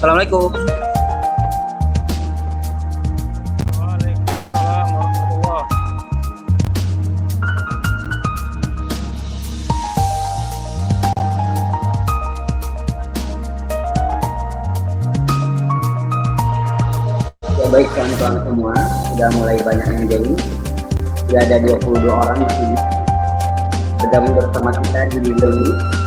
Assalamualaikum. Waalaikumsalam warahmatullah. Ya baik kawan-kawan semua, sudah mulai banyak yang join. Sudah ada 22 orang di sini bergabung bersama kita di Google Meet.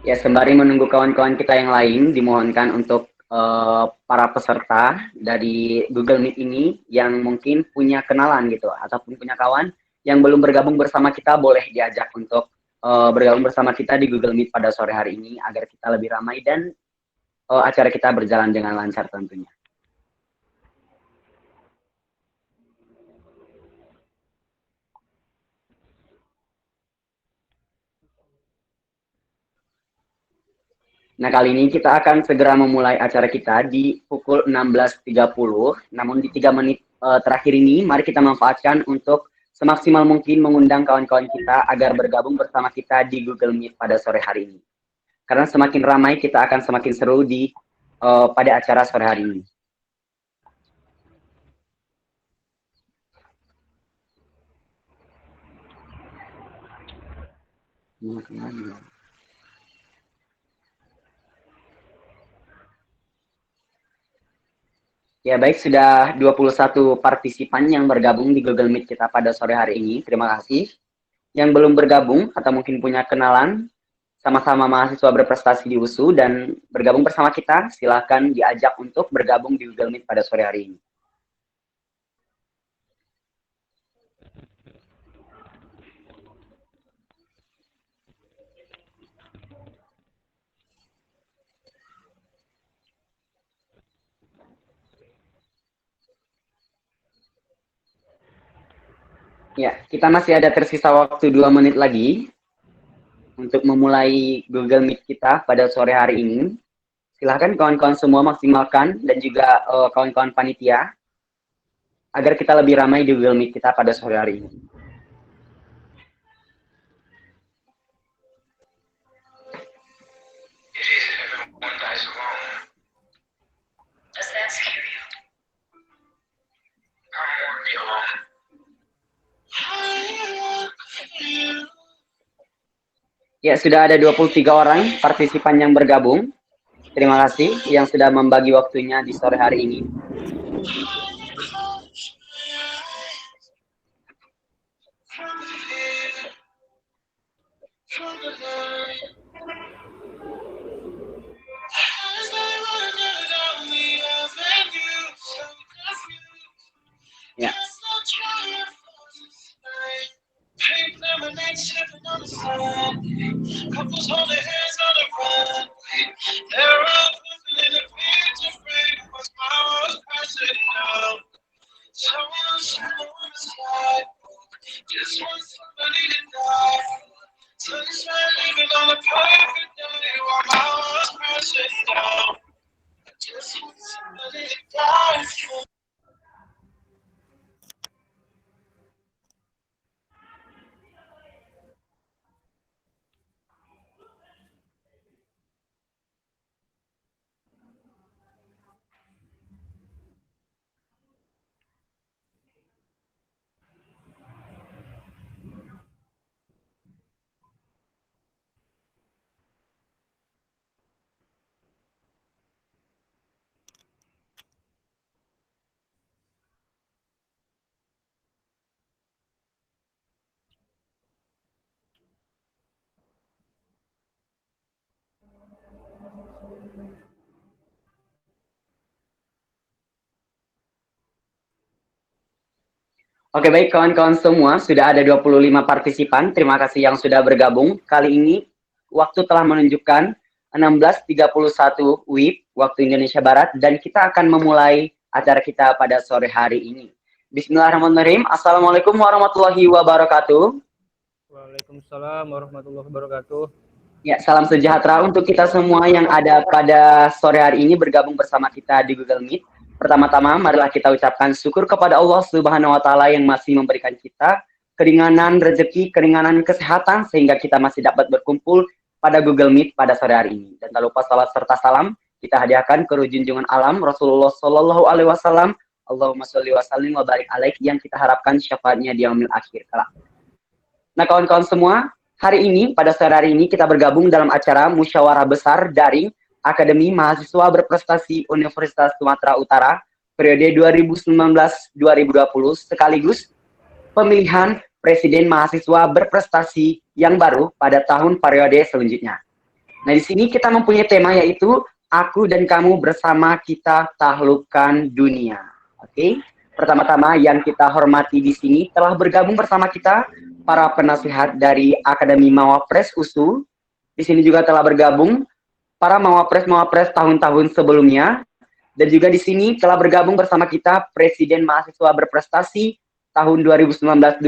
Ya, sembari menunggu kawan-kawan kita yang lain, dimohonkan untuk para peserta dari Google Meet ini yang mungkin punya kenalan gitu, ataupun punya kawan yang belum bergabung bersama kita, boleh diajak untuk bergabung bersama kita di Google Meet pada sore hari ini, agar kita lebih ramai dan acara kita berjalan dengan lancar tentunya. Nah, kali ini kita akan segera memulai acara kita di pukul 16.30. Namun di 3 menit terakhir ini, mari kita manfaatkan untuk semaksimal mungkin mengundang kawan-kawan kita agar bergabung bersama kita di Google Meet pada sore hari ini. Karena semakin ramai, kita akan semakin seru pada acara sore hari ini. Ya baik, sudah 21 partisipan yang bergabung di Google Meet kita pada sore hari ini. Terima kasih. Yang belum bergabung atau mungkin punya kenalan, sama-sama mahasiswa berprestasi di USU dan bergabung bersama kita, silakan diajak untuk bergabung di Google Meet pada sore hari ini. Ya, kita masih ada tersisa waktu 2 menit lagi untuk memulai Google Meet kita pada sore hari ini. Silahkan kawan-kawan semua maksimalkan dan juga kawan-kawan panitia agar kita lebih ramai di Google Meet kita pada sore hari ini. Ya, sudah ada 23 orang partisipan yang bergabung. Terima kasih yang sudah membagi waktunya di sore hari ini. Ya. Oke baik kawan-kawan semua, sudah ada 25 partisipan. Terima kasih yang sudah bergabung. Kali ini waktu telah menunjukkan 16.31 WIB waktu Indonesia Barat, dan kita akan memulai acara kita pada sore hari ini. Bismillahirrahmanirrahim. Assalamualaikum warahmatullahi wabarakatuh. Waalaikumsalam warahmatullahi wabarakatuh. Ya, salam sejahtera untuk kita semua yang ada pada sore hari ini bergabung bersama kita di Google Meet. Pertama-tama, marilah kita ucapkan syukur kepada Allah Subhanahu wa Ta'ala yang masih memberikan kita keringanan rezeki, keringanan kesehatan, sehingga kita masih dapat berkumpul pada Google Meet pada sore hari ini. Dan tak lupa salat serta salam kita hadiahkan ke junjungan alam Rasulullah Shallallahu Alaihi Wasallam. Allahumma sholli wa sallim wa barik alaih, yang kita harapkan syafaatnya di yaumil akhir kelak. Nah, kawan-kawan semua, hari ini, pada sore hari ini, kita bergabung dalam acara Musyawarah Besar Daring Akademi Mahasiswa Berprestasi Universitas Sumatera Utara periode 2019-2020 sekaligus pemilihan Presiden Mahasiswa Berprestasi yang baru pada tahun periode selanjutnya. Nah, di sini kita mempunyai tema yaitu Aku dan Kamu Bersama Kita Taklukkan Dunia. Oke. Pertama-tama yang kita hormati di sini telah bergabung bersama kita para penasihat dari Akademi Mawapres USU. Di sini juga telah bergabung para Mawapres tahun-tahun sebelumnya, dan juga di sini telah bergabung bersama kita Presiden Mahasiswa Berprestasi tahun 2019-2020,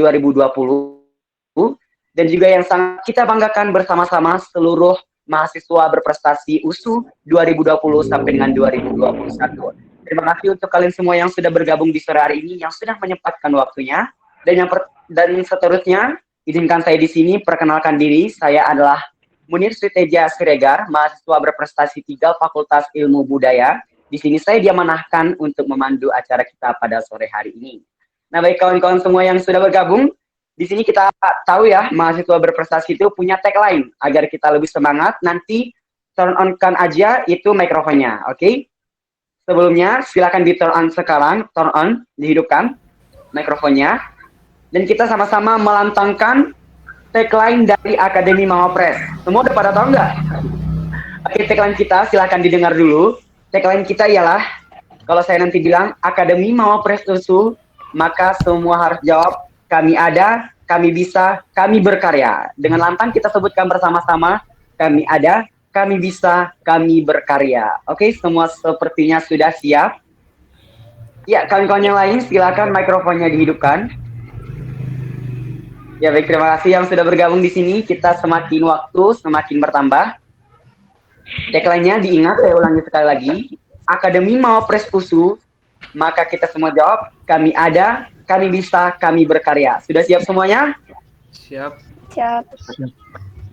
dan juga yang sangat kita banggakan bersama-sama seluruh mahasiswa berprestasi USU 2020 sampai dengan 2021. Terima kasih untuk kalian semua yang sudah bergabung di sore hari ini, yang sudah menyempatkan waktunya. Dan seterusnya, izinkan saya di sini perkenalkan diri. Saya adalah Munir Sriteja Siregar, mahasiswa berprestasi 3 Fakultas Ilmu Budaya. Di sini saya diamanahkan untuk memandu acara kita pada sore hari ini. Nah, baik kawan-kawan semua yang sudah bergabung, di sini kita tahu ya, mahasiswa berprestasi itu punya tagline agar kita lebih semangat. Nanti turn on-kan aja itu mikrofonnya, oke? Sebelumnya, silakan di turn on sekarang, turn on, dihidupkan mikrofonnya. Dan kita sama-sama melantangkan tagline dari Akademi Mawapres. Semua udah pada tahu nggak? Oke, tagline kita silakan didengar dulu. Tagline kita ialah, kalau saya nanti bilang Akademi Mawapres USU, maka semua harus jawab, kami ada, kami bisa, kami berkarya. Dengan lantang kita sebutkan bersama-sama, kami ada, kami bisa, kami berkarya. Oke, semua sepertinya sudah siap. Ya, kawan-kawan yang lain silakan mikrofonnya dihidupkan. Ya, baik, terima kasih yang sudah bergabung di sini. Kita semakin waktu semakin bertambah. Tagline-nya diingat, saya ulangi sekali lagi. Akademi Mawapres USU, maka kita semua jawab, kami ada, kami bisa, kami berkarya. Sudah siap semuanya? Siap. Siap.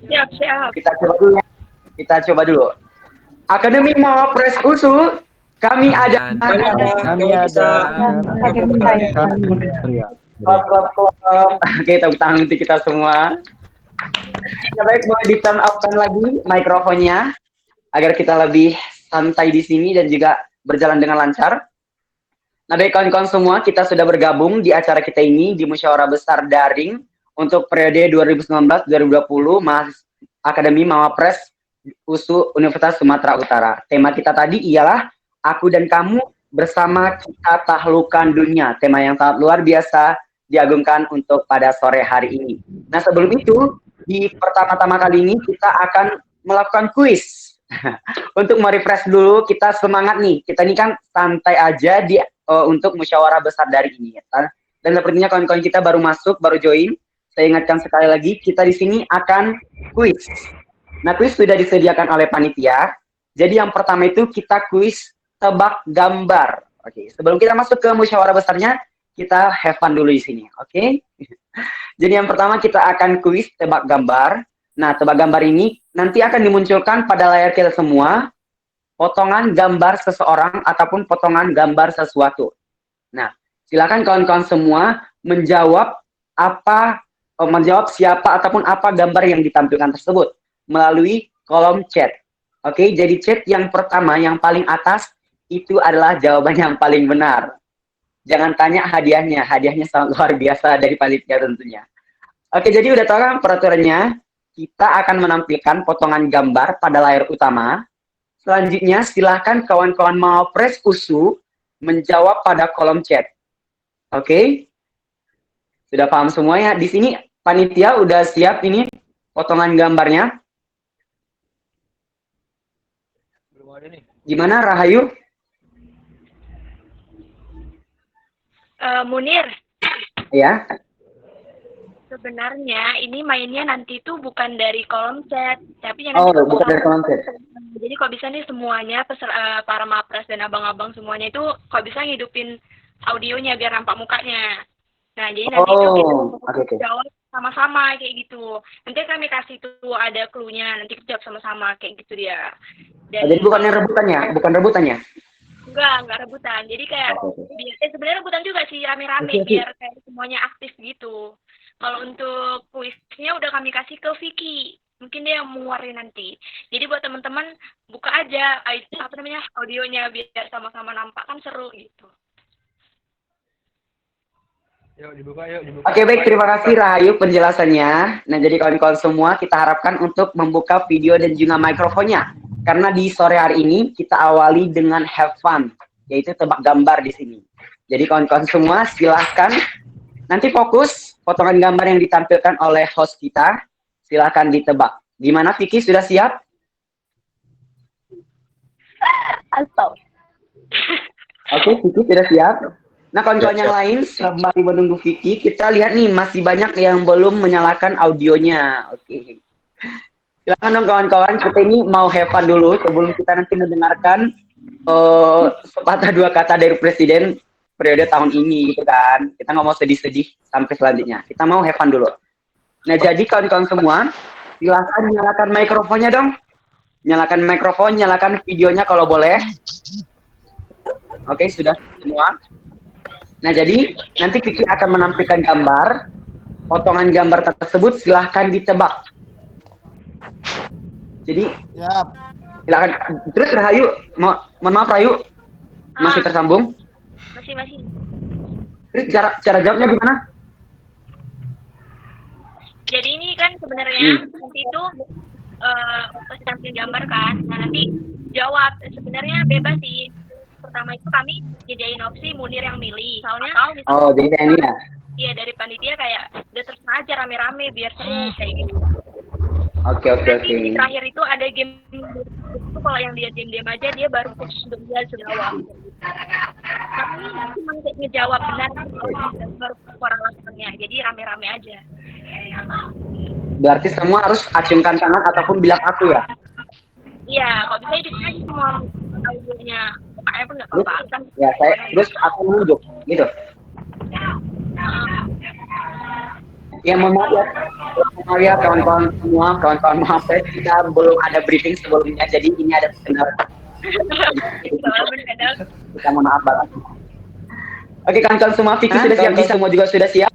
Siap. Kita coba dulu. Akademi Mawapres USU, kami ada. Oke, tepuk tangan untuk kita semua. Ya, baik, boleh di turn off-kan lagi mikrofonnya agar kita lebih santai di sini dan juga berjalan dengan lancar. Nah, baik kawan-kawan semua, kita sudah bergabung di acara kita ini di Musyawarah Besar Daring untuk periode 2019-2020 Akademi Mawapres USU Universitas Sumatera Utara. Tema kita tadi ialah Aku dan Kamu Bersama Kita Taklukkan Dunia. Tema yang sangat luar biasa diagungkan untuk pada sore hari ini. Nah, sebelum itu, di pertama-tama kali ini kita akan melakukan kuis. Untuk merefresh dulu, kita semangat nih. Kita ini kan santai aja untuk musyawarah besar dari ini. Dan sepertinya kawan-kawan kita baru masuk, baru join. Saya ingatkan sekali lagi, kita di sini akan kuis. Nah, kuis sudah disediakan oleh panitia. Jadi yang pertama itu kita kuis tebak gambar. Oke, sebelum kita masuk ke musyawarah besarnya, kita have fun dulu di sini. Oke. Jadi yang pertama kita akan kuis tebak gambar. Nah, tebak gambar ini nanti akan dimunculkan pada layar kita semua potongan gambar seseorang ataupun potongan gambar sesuatu. Nah, silakan kawan-kawan semua menjawab siapa ataupun apa gambar yang ditampilkan tersebut melalui kolom chat. Oke, jadi chat yang pertama yang paling atas itu adalah jawaban yang paling benar. Jangan tanya hadiahnya sangat luar biasa dari panitia tentunya. Oke, jadi udah tahu kan peraturannya? Kita akan menampilkan potongan gambar pada layar utama. Selanjutnya silahkan kawan-kawan Mawapres USU menjawab pada kolom chat. Oke? Sudah paham semuanya? Di sini panitia udah siap ini potongan gambarnya. Gimana Rahayu? Munir, Ya. sebenarnya ini mainnya nanti tuh bukan dari kolom chat, tapi yang Oh, nanti bukan dari kolom chat. Jadi kalau bisa nih semuanya para mapres dan abang-abang semuanya itu kalau bisa ngidupin audionya biar nampak mukanya. Nah, jadi nanti itu kita Oke. jawab sama-sama kayak gitu. Nanti kami kasih tuh ada clue-nya, nanti kita jawab sama-sama kayak gitu dia. Dan Jadi bukan rebutannya? enggak rebutan. Jadi kayak sebenarnya rebutan juga sih rame-rame biar kayak semuanya aktif gitu. Kalau untuk kuisnya udah kami kasih ke Vicky. Mungkin dia yang mengeluarin nanti. Jadi buat teman-teman buka aja audionya biar sama-sama nampak kan seru gitu. Yuk dibuka. Oke, baik, terima kasih Rahayu penjelasannya. Nah, jadi kawan-kawan semua kita harapkan untuk membuka video dan juga mikrofonnya. Karena di sore hari ini kita awali dengan have fun, yaitu tebak gambar di sini. Jadi kawan-kawan semua silahkan nanti fokus potongan gambar yang ditampilkan oleh host kita, silahkan ditebak. Gimana Vicky, sudah siap? Atau. Oke, Vicky sudah siap. Nah, kawan-kawan yang lain, sembari menunggu Vicky, kita lihat nih masih banyak yang belum menyalakan audionya. Oke. Silakan dong kawan-kawan, kita ini mau have fun dulu sebelum kita nanti mendengarkan sepatah dua kata dari Presiden periode tahun ini gitu kan. Kita nggak mau sedih-sedih sampai selanjutnya. Kita mau have fun dulu. Nah, jadi kawan-kawan semua, silakan nyalakan mikrofonnya dong. Nyalakan mikrofon, nyalakan videonya kalau boleh. Oke, sudah semua. Nah, jadi nanti Kiki akan menampilkan gambar. Potongan gambar tersebut silahkan ditebak. Jadi, silakan. Terus Rahayu, mohon maaf Rahayu, masih tersambung? Masih. Terus cara jawabnya gimana? Jadi ini kan sebenarnya nanti itu pas tampil gambar kan, nah nanti jawab sebenarnya bebas sih. Pertama itu kami jadiin opsi Munir yang milih. Soalnya jadi kayak ini ya? Iya, dari panitia kayak udah terserah aja rame-rame biar seru kayak gitu. Oke. Di terakhir itu ada game itu kalau yang dia diam-diam aja dia baru untuk dia jawab. Tapi cuma kayak ngejawab benar baru suara langsungnya. Jadi rame-rame aja. Berarti semua harus acungkan tangan ataupun bilang aku ya? Iya, kalau bisa hidupin aja semua audionya. Pokoknya pun nggak apa-apa kan. Ya, terus aku nunjuk gitu. Ya, mohon maaf ya kawan-kawan semua, kawan-kawan maaf ya, kita belum ada briefing sebelumnya, jadi ini ada kendala. Kita mohon maaf banget. Oke kawan-kawan semua, Vicky sudah siap, semua juga sudah siap.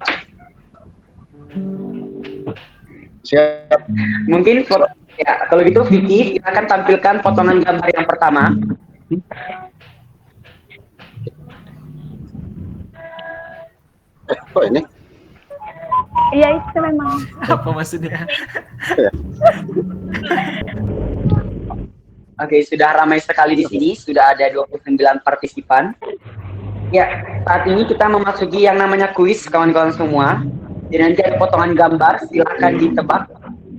Siap. Mungkin ya kalau gitu Vicky kita akan tampilkan potongan gambar yang pertama. Kok ini? Iya, itu memang. Apa maksudnya? Oke, sudah ramai sekali di sini, sudah ada 29 partisipan. Ya, saat ini kita memasuki yang namanya kuis kawan-kawan semua. Jadi nanti ada potongan gambar, silakan ditebak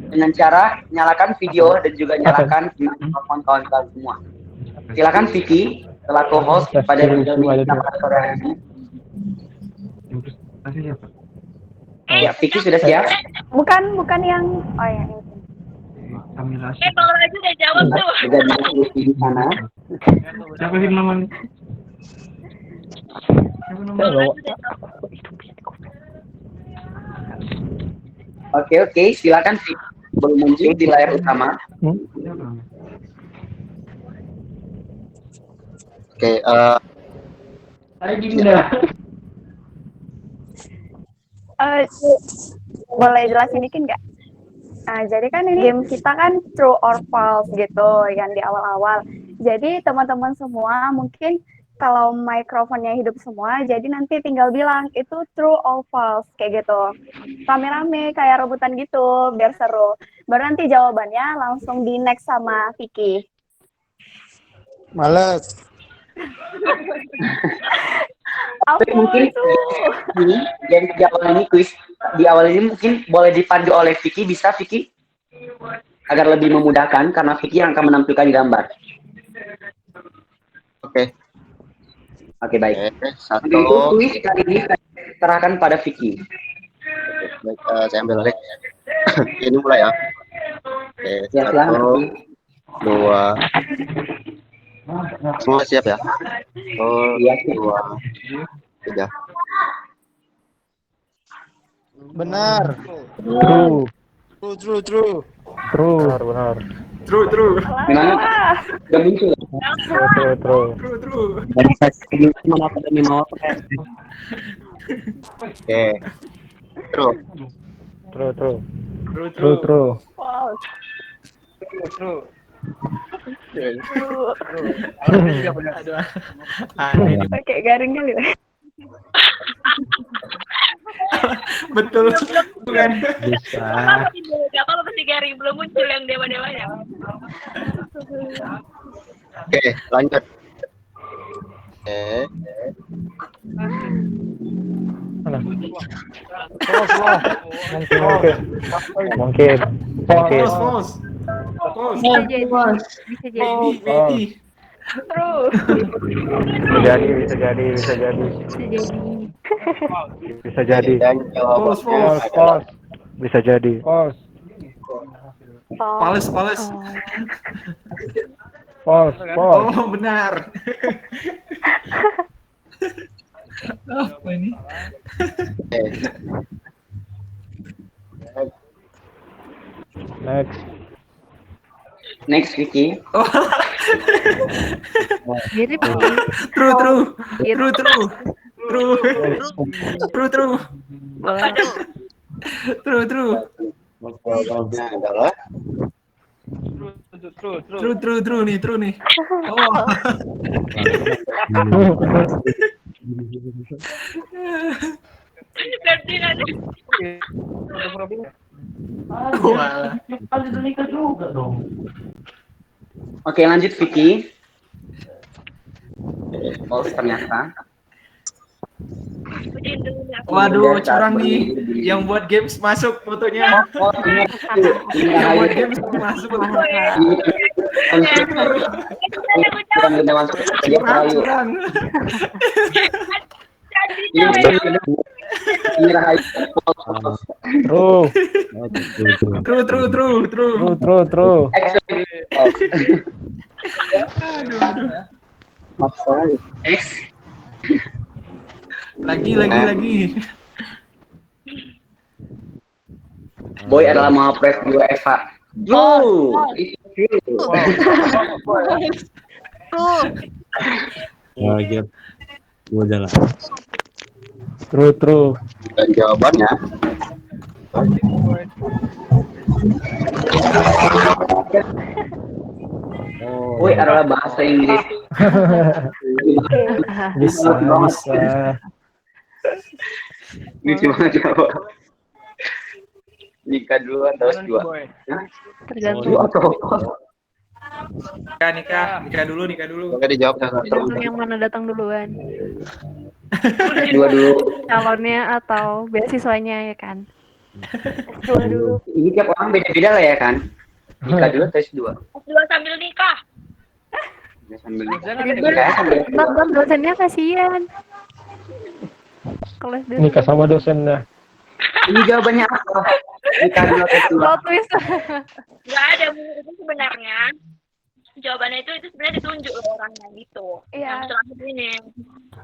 dengan cara nyalakan video dan juga nyalakan mikrofon kawan-kawan semua. Silakan Vicky, selaku host pada video ini sore hari ini. Ya, Vicky sudah siap? Bukan yang yang itu. Bang Raju udah jawab tuh. Sudah di sana. Siapa sih namanya? Oke, silakan Vicky. Belum muncul di layar utama. Oke, boleh jelasin dikit nggak? Nah, jadi kan ini game kita kan true or false gitu yang di awal-awal. Jadi teman-teman semua mungkin kalau mikrofonnya hidup semua, jadi nanti tinggal bilang itu true or false kayak gitu. Rame-rame kayak rebutan gitu biar seru. Baru nanti jawabannya langsung di next sama Vicky. males. Mungkin ini yang di awal ini kuis di awal ini mungkin boleh dipandu oleh Vicky, bisa Vicky? Agar lebih memudahkan karena Vicky yang akan menampilkan gambar. Oke. Oke, baik. Oke, Untuk itu satu. kuis kali ini saya serahkan pada Vicky. Baik, saya ambil alih. Ini mulai ya. Oke, Ya, silahkan, satu, Vicky. dua. Semua siap ya? Oh, Iya, siap. dua, tiga. Benar. True. True. Benar. True. Memang udah muncul. True. Dari saya mana akademi mau Oke. True. True. Wow. True. Aduh. Pakai garing kali ya. Betul. Bukan. Bisa. Gak apa-apa masih garing, belum muncul yang dewa-dewanya. Oke, lanjut. Oke. Mana? Mungkin. Pause. Bisa jadi. True. Bisa jadi. Dan jawabannya Pause. adalah Bisa jadi. Pales. False. Oh, benar. Apa ini? oke. Next. Vicky. Mirip. True. Jawabannya adalah True nih. Oh. Berarti ada. Walah. Oke, lanjut Vicky. Oh, ternyata. Ujiin dulu nih aku. Waduh, curang nih. Yang buat games masuk fotonya. Oh, Yang buat games masuk fotonya. Curang. True. X. Lagi. Boy adalah mawapres dua Eva. True. True. dan jawabannya Boy adalah bahasa Inggris. Bisa. Ini cuma jawab. Nikah dulu atau S2? Tergantung Nikah dulu. boleh dijawab dengan tergantung yang mana datang duluan. Dua dulu. Calonnya atau beasiswanya ya kan. Dua dulu. Ini tiap orang beda-beda lah ya kan. Nikah dulu atau S2? S2 sambil nikah. Ya, sambil Ribet. nikah sambil S2. Ntar dosennya kasihan. Kelas dulu. Nikah sama dosennya. Ini jawabannya apa? Nikah dulu atau S2? Plot twist. Gak ada Bu. Itu sebenarnya jawabannya itu sebenarnya ditunjuk loh orangnya gitu. Iya. Yang selanjutnya ini.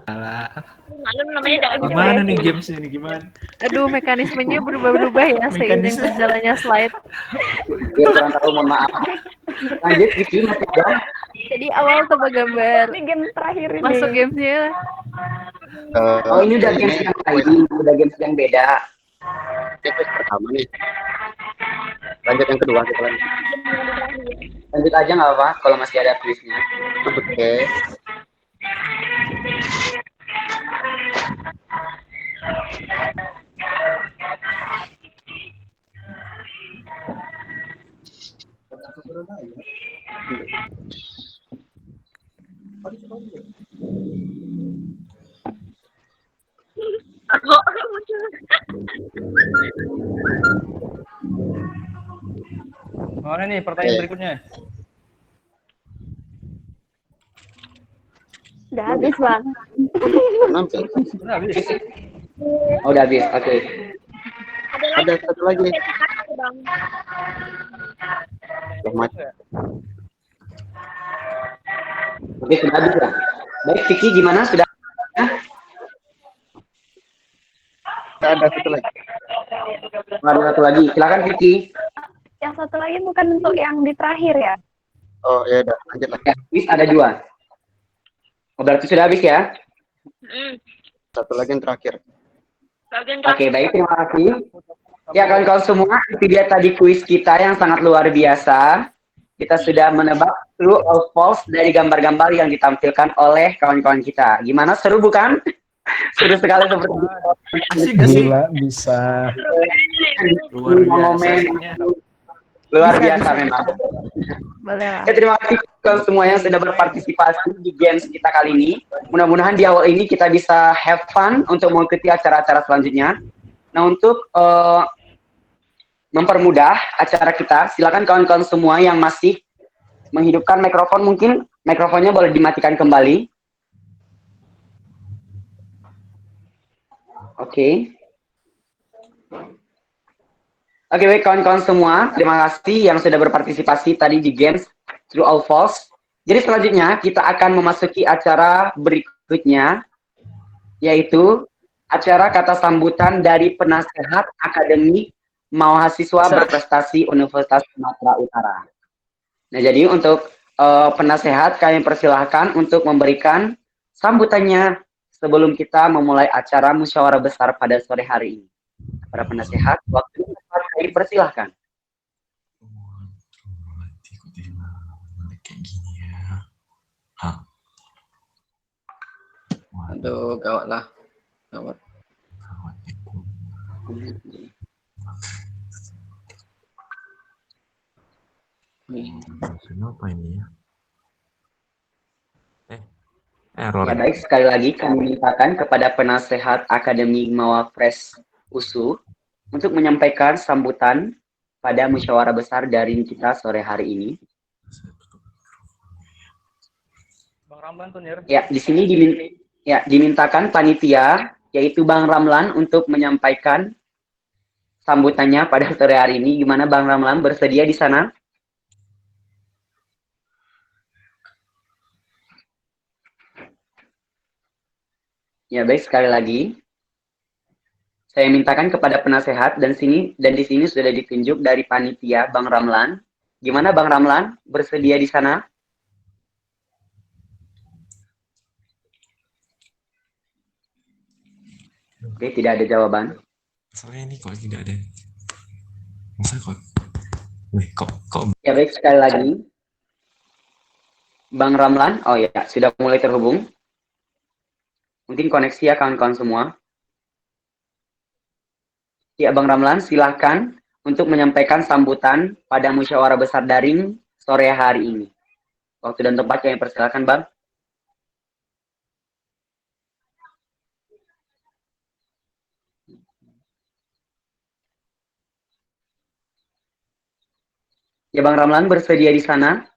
Alah. Lalu namanya Dabi. Gimana nih games ini gimana? Aduh, mekanismenya berubah-ubah ya seiring Mekanisme. berjalannya slide. Ya, kurang tahu, mohon maaf. Lanjut, Vicky, masih jawab. Jadi awal coba gambar. Ini game terakhir ini. Masuk gamesnya. Oh, ini udah games yang lain, udah games yang beda. quiz pertama nih. Lanjut yang kedua kita lanjut. Lanjut aja nggak apa-apa kalau masih ada quiznya. Oke. Mana nih pertanyaan berikutnya? Udah habis, Bang. Nampil. Oh, udah habis. Oke. Ada satu lagi. Bang. Selamat. Oke, sudah habis ya. Baik, Vicky gimana? Sudah? Ada satu lagi. Ada satu lagi. Silakan Vicky. Yang satu lagi bukan untuk yang di terakhir ya? Oh ya udah, lanjut lah. Ya, habis ada 2. Oh, berarti sudah habis ya? Satu lagi yang terakhir. Oke, baik. Terima kasih. Ya, kawan-kawan semua, itu dia tadi kuis kita yang sangat luar biasa. Kita sudah menebak true or false dari gambar-gambar yang ditampilkan oleh kawan-kawan kita. Gimana, seru bukan? Seru sekali seperti itu. Asik. Gila, bisa. Luar biasa. Luar biasa memang. Boleh lah. Ya, terima kasih ke semua yang sudah berpartisipasi di games kita kali ini. Mudah-mudahan di awal ini kita bisa have fun untuk mengikuti acara-acara selanjutnya. Nah, untuk mempermudah acara kita, silakan kawan-kawan semua yang masih menghidupkan mikrofon, mungkin mikrofonnya boleh dimatikan kembali. Oke. Oke, baik kawan-kawan semua, terima kasih yang sudah berpartisipasi tadi di games True or False. Jadi selanjutnya kita akan memasuki acara berikutnya, yaitu acara kata sambutan dari penasehat akademik mahasiswa berprestasi Universitas Sumatera Utara. Nah, jadi untuk penasehat kami persilahkan untuk memberikan sambutannya sebelum kita memulai acara musyawarah besar pada sore hari ini. Para penasehat, waktu kami persilahkan. Kayak gini ya. Hah. Aduh, gawat lah. Gawat. Kenapa ini ya? Error. Ya baik, sekali lagi kami mintakan kepada penasehat Akademi Mawapres USU untuk menyampaikan sambutan pada musyawarah besar daring kita sore hari ini. Bang Ramlan tuh, Nir. Ya, di sini dimintakan panitia, yaitu Bang Ramlan, untuk menyampaikan sambutannya pada sore hari ini. Gimana Bang Ramlan, bersedia di sana? Ya baik, sekali lagi saya mintakan kepada penasehat dan di sini sudah ditunjuk dari panitia Bang Ramlan. Gimana Bang Ramlan, bersedia di sana? Oke, tidak ada jawaban. Soalnya ini kok tidak ada. Masa kok? Wih, kok? Ya baik, sekali lagi. Bang Ramlan, oh ya, sudah mulai terhubung. Mungkin koneksi ya kawan-kawan semua. Ya, Bang Ramlan, silahkan untuk menyampaikan sambutan pada musyawarah besar daring sore hari ini. Waktu dan tempat yang persilakan, Bang. Ya, Bang Ramlan bersedia di sana?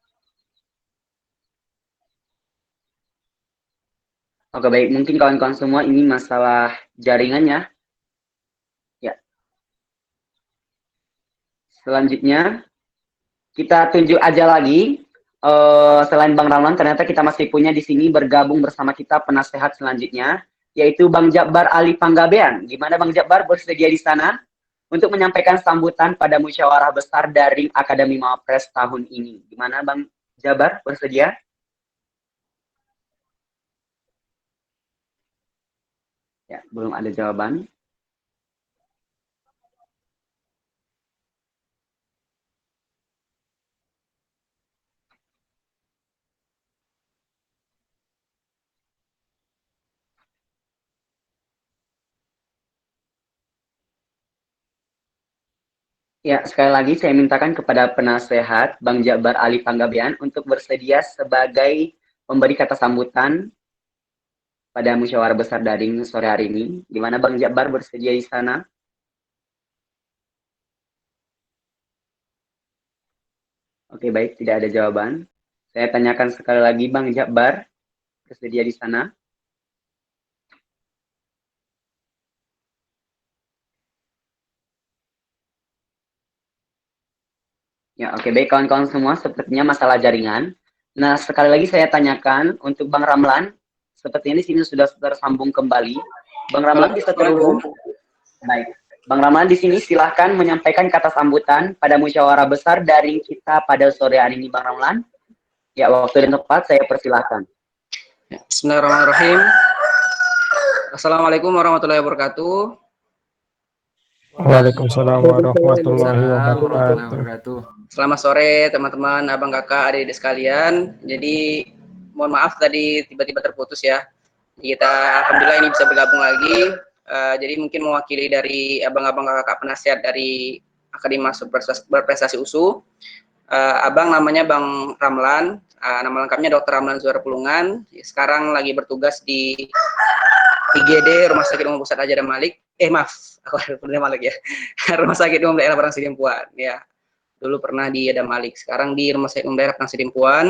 Oke, baik. Mungkin kawan-kawan semua ini masalah jaringannya. Ya. Selanjutnya, kita tunjuk aja lagi. Selain Bang Ramlan, ternyata kita masih punya di sini bergabung bersama kita penasehat selanjutnya, yaitu Bang Jakbar Ali Panggabean. Gimana Bang Jakbar, bersedia di sana untuk menyampaikan sambutan pada musyawarah besar daring Akademi Mawapres tahun ini? Gimana Bang Jakbar, bersedia? Ya, belum ada jawaban. Ya, sekali lagi saya mintakan kepada penasehat Bang Jakbar Ali Panggabean untuk bersedia sebagai pemberi kata sambutan pada musyawarah besar daring sore hari ini. Gimana Bang Jakbar, bersedia di sana? Oke, baik, tidak ada jawaban. Saya tanyakan sekali lagi Bang Jakbar, bersedia di sana. Ya, oke, baik kawan-kawan semua, sepertinya masalah jaringan. Nah, sekali lagi saya tanyakan untuk Bang Ramlan, sepertinya di sini sudah tersambung kembali. Bang Ramlan bisa terhubung? Baik. Bang Ramlan di sini silahkan menyampaikan kata sambutan pada musyawarah besar daring kita pada sore hari ini, Bang Ramlan. Ya, waktu dan tepat saya persilahkan. Ya, bismillahirrahmanirrahim. Assalamualaikum warahmatullahi wabarakatuh. Waalaikumsalam warahmatullahi wabarakatuh. Selamat sore teman-teman, abang kakak, adik-adik sekalian. Jadi mohon maaf tadi tiba-tiba terputus ya. Kita alhamdulillah ini bisa bergabung lagi. Jadi mungkin mewakili dari abang-abang kakak penasihat dari Akademi Mahasiswa Berprestasi USU. Abang namanya Bang Ramlan, nama lengkapnya Dr. Ramlan Zuhair Pulungan. Sekarang lagi bertugas di IGD Rumah Sakit Umum Pusat Haji Adam Malik. Maaf, aku udah Malik ya. Rumah Sakit Umum Daerah Parang Sidimpuan. Ya, dulu pernah di Adam Malik. Sekarang di Rumah Sakit Umum Daerah Parang Sidimpuan.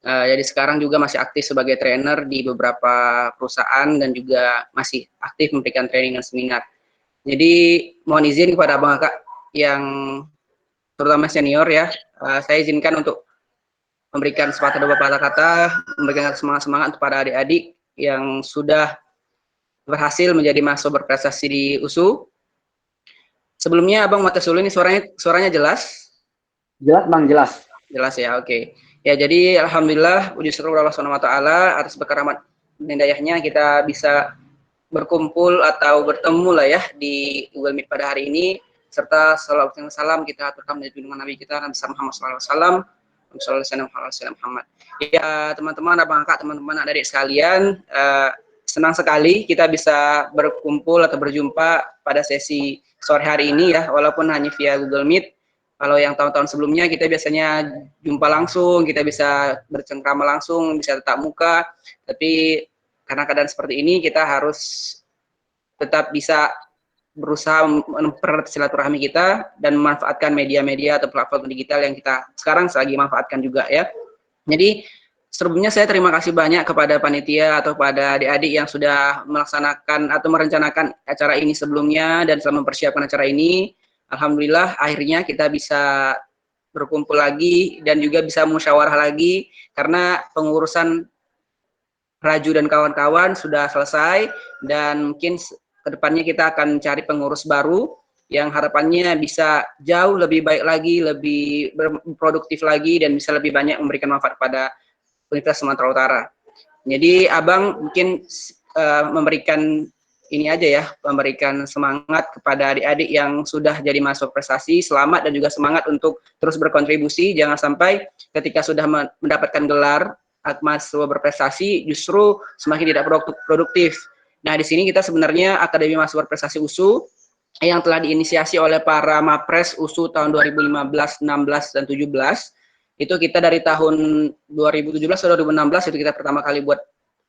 Jadi sekarang juga masih aktif sebagai trainer di beberapa perusahaan dan juga masih aktif memberikan training dan seminar. Jadi mohon izin kepada abang kakak yang terutama senior ya, saya izinkan untuk memberikan sepatah dua patah kata, memberikan semangat kepada adik-adik yang sudah berhasil menjadi mahasiswa berprestasi di USU. Sebelumnya Abang Mates dulu, ini suaranya jelas? Jelas Bang, jelas. Jelas ya, oke. Ya, jadi alhamdulillah puji syukur Allah Subhanahu wa taala atas berkah rahmat dan hidayahnya kita bisa berkumpul atau bertemu lah ya di Google Meet pada hari ini, serta salawat dan salam kita aturkan menjadi junjungan Nabi kita Nabi Muhammad SAW. Muhammad. Ya teman-teman, abang kakak, teman-teman adik sekalian, senang sekali kita bisa berkumpul atau berjumpa pada sesi sore hari ini ya, walaupun hanya via Google Meet. Kalau yang tahun-tahun sebelumnya kita biasanya jumpa langsung, kita bisa bercengkrama langsung, bisa tatap muka, tapi karena keadaan seperti ini kita harus tetap bisa berusaha mempererat silaturahmi kita dan memanfaatkan media-media atau platform digital yang kita sekarang lagi manfaatkan juga ya. Jadi sebelumnya saya terima kasih banyak kepada panitia atau pada adik-adik yang sudah melaksanakan atau merencanakan acara ini sebelumnya dan selama mempersiapkan acara ini. Alhamdulillah akhirnya kita bisa berkumpul lagi dan juga bisa musyawarah lagi karena pengurusan Raju dan kawan-kawan sudah selesai dan mungkin kedepannya kita akan mencari pengurus baru yang harapannya bisa jauh lebih baik lagi, lebih produktif lagi dan bisa lebih banyak memberikan manfaat pada Universitas Sumatera Utara. Jadi abang mungkin memberikan ini aja ya, memberikan semangat kepada adik-adik yang sudah jadi mahasiswa prestasi, selamat dan juga semangat untuk terus berkontribusi, jangan sampai ketika sudah mendapatkan gelar mahasiswa berprestasi justru semakin tidak produktif. Nah, di sini kita sebenarnya Akademi Mahasiswa Berprestasi USU yang telah diinisiasi oleh para Mapres USU tahun 2015, 16 dan 17. Itu kita dari tahun 2017 atau 2016 itu kita pertama kali buat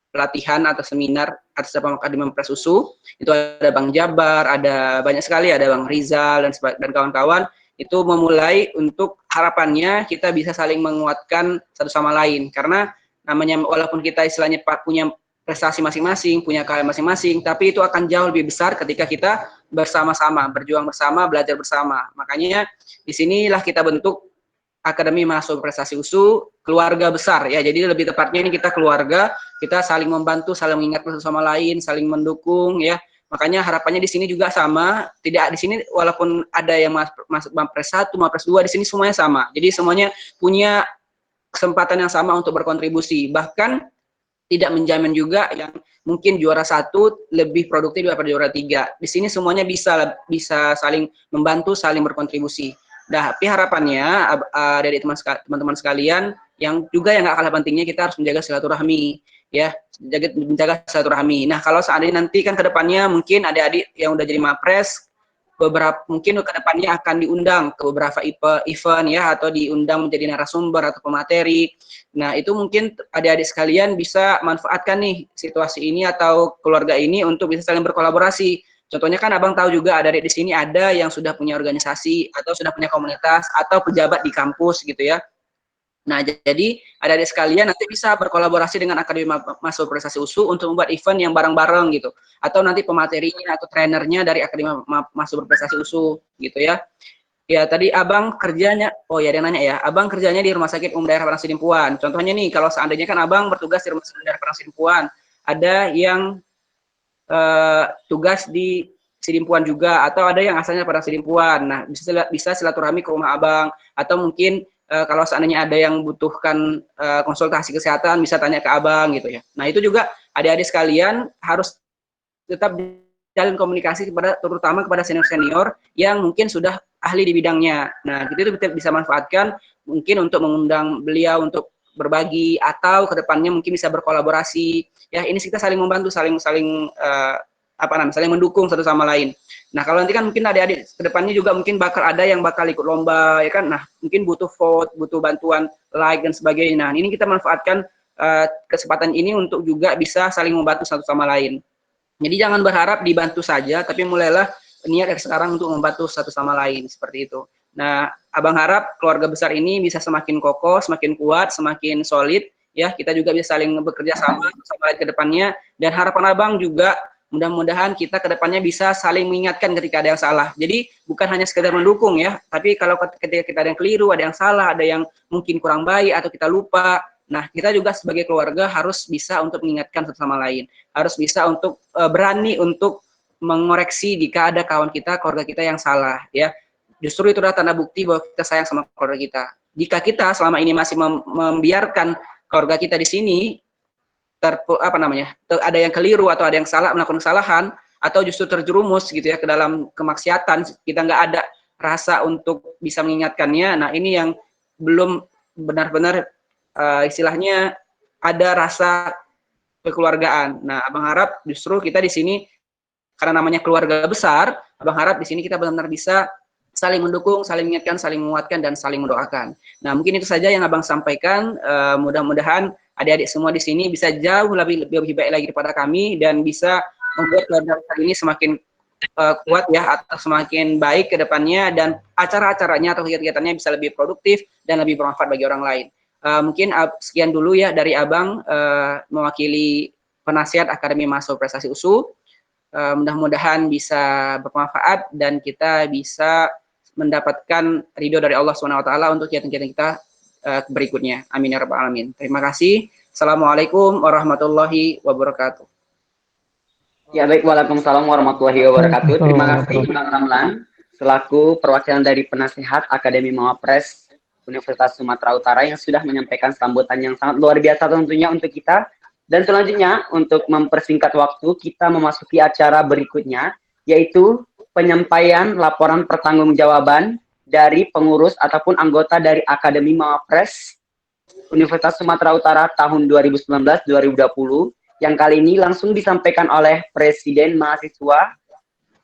pelatihan atau seminar atas nama Akademi Mapres USU. Itu ada Bang Jabar, ada banyak sekali, ada Bang Rizal dan kawan-kawan. Itu memulai untuk harapannya kita bisa saling menguatkan satu sama lain karena namanya walaupun kita istilahnya punya prestasi masing-masing, punya karya masing-masing, tapi itu akan jauh lebih besar ketika kita bersama-sama, berjuang bersama, belajar bersama. Makanya disinilah kita bentuk Akademi Mahasiswa Berprestasi USU, keluarga besar ya. Jadi lebih tepatnya ini kita keluarga, kita saling membantu, saling mengingatkan satu sama lain, saling mendukung ya. Makanya harapannya di sini juga sama, tidak di sini walaupun ada yang masuk Mapres 1, Mapres 2, di sini semuanya sama. Jadi semuanya punya kesempatan yang sama untuk berkontribusi. Bahkan tidak menjamin juga yang mungkin juara 1 lebih produktif daripada juara 3. Di sini semuanya bisa saling membantu, saling berkontribusi. Nah, tapi harapannya dari teman-teman sekalian yang juga yang gak kalah pentingnya kita harus menjaga silaturahmi ya, menjaga silaturahmi. Nah, kalau seandainya nanti kan kedepannya mungkin adik-adik yang udah jadi Mapres mungkin kedepannya akan diundang ke beberapa event ya atau diundang menjadi narasumber atau pemateri. Nah, itu mungkin adik-adik sekalian bisa manfaatkan nih situasi ini atau keluarga ini untuk bisa saling berkolaborasi. Contohnya kan abang tahu juga ada di sini ada yang sudah punya organisasi atau sudah punya komunitas atau pejabat di kampus gitu ya. Nah, jadi adik-adik sekalian nanti bisa berkolaborasi dengan Akademi Mahasiswa Berprestasi USU untuk membuat event yang bareng-bareng gitu. Atau nanti pematerinya atau trainernya dari Akademi Mahasiswa Berprestasi USU gitu ya. Ya, tadi Abang kerjanya, oh ya ada yang nanya ya, Abang kerjanya di Rumah Sakit Umum Daerah Padang Sidimpuan. Contohnya nih, kalau seandainya kan Abang bertugas di Rumah Sakit Daerah Padang Sidimpuan, ada yang tugas di Sidimpuan juga, atau ada yang asalnya pada Sidimpuan. Nah, bisa silaturahmi ke rumah Abang, atau mungkin kalau seandainya ada yang butuhkan konsultasi kesehatan, bisa tanya ke Abang gitu ya. Nah, itu juga adik-adik sekalian harus tetap jalin komunikasi terutama kepada senior-senior yang mungkin sudah ahli di bidangnya. Nah, itu bisa manfaatkan mungkin untuk mengundang beliau untuk berbagi atau kedepannya mungkin bisa berkolaborasi. Ya, ini kita saling membantu, saling saling mendukung satu sama lain. Nah, kalau nanti kan mungkin adik-adik kedepannya juga mungkin bakal ada yang bakal ikut lomba, ya kan? Nah, mungkin butuh vote, butuh bantuan like dan sebagainya. Nah, ini kita manfaatkan kesempatan ini untuk juga bisa saling membantu satu sama lain. Jadi jangan berharap dibantu saja, tapi mulailah niat dari sekarang untuk membantu satu sama lain, seperti itu. Nah, Abang harap keluarga besar ini bisa semakin kokoh, semakin kuat, semakin solid, ya. Kita juga bisa saling bekerja sama ke depannya, dan harapan Abang juga mudah-mudahan kita ke depannya bisa saling mengingatkan ketika ada yang salah. Jadi bukan hanya sekedar mendukung ya, tapi kalau ketika kita ada yang keliru, ada yang salah, ada yang mungkin kurang baik atau kita lupa, nah kita juga sebagai keluarga harus bisa untuk mengingatkan satu sama lain, harus bisa untuk berani untuk mengoreksi jika ada kawan kita, keluarga kita yang salah ya. Justru itu adalah tanda bukti bahwa kita sayang sama keluarga kita. Jika kita selama ini masih membiarkan keluarga kita di sini ada yang keliru atau ada yang salah melakukan kesalahan atau justru terjerumus gitu ya ke dalam kemaksiatan, kita nggak ada rasa untuk bisa mengingatkannya. Nah, ini yang belum benar-benar istilahnya ada rasa kekeluargaan. Nah, Abang harap justru kita di sini karena namanya keluarga besar, Abang harap di sini kita benar-benar bisa saling mendukung, saling mengingatkan, saling menguatkan, dan saling mendoakan. Nah, mungkin itu saja yang Abang sampaikan. Mudah-mudahan adik-adik semua di sini bisa jauh lebih baik lagi daripada kami dan bisa membuat keluarga ini semakin kuat ya, atau semakin baik ke depannya, dan acara-acaranya atau kegiatannya bisa lebih produktif dan lebih bermanfaat bagi orang lain. Mungkin sekian dulu ya dari Abang mewakili penasihat Akademi Mahasiswa Prestasi USU. Mudah-mudahan bisa bermanfaat dan kita bisa mendapatkan ridho dari Allah SWT untuk kegiatan-kegiatan kita berikutnya. Amin ya rabbal alamin. Terima kasih. Assalamualaikum warahmatullahi wabarakatuh. Ya baik, waalaikumsalam warahmatullahi wabarakatuh. Terima kasih Bang Ramlan selaku perwakilan dari penasihat Akademi Mawapres Universitas Sumatera Utara yang sudah menyampaikan sambutan yang sangat luar biasa tentunya untuk kita. Dan selanjutnya untuk mempersingkat waktu kita memasuki acara berikutnya, yaitu penyampaian laporan pertanggungjawaban dari pengurus ataupun anggota dari Akademi Mawapres Universitas Sumatera Utara tahun 2019-2020 yang kali ini langsung disampaikan oleh Presiden Mahasiswa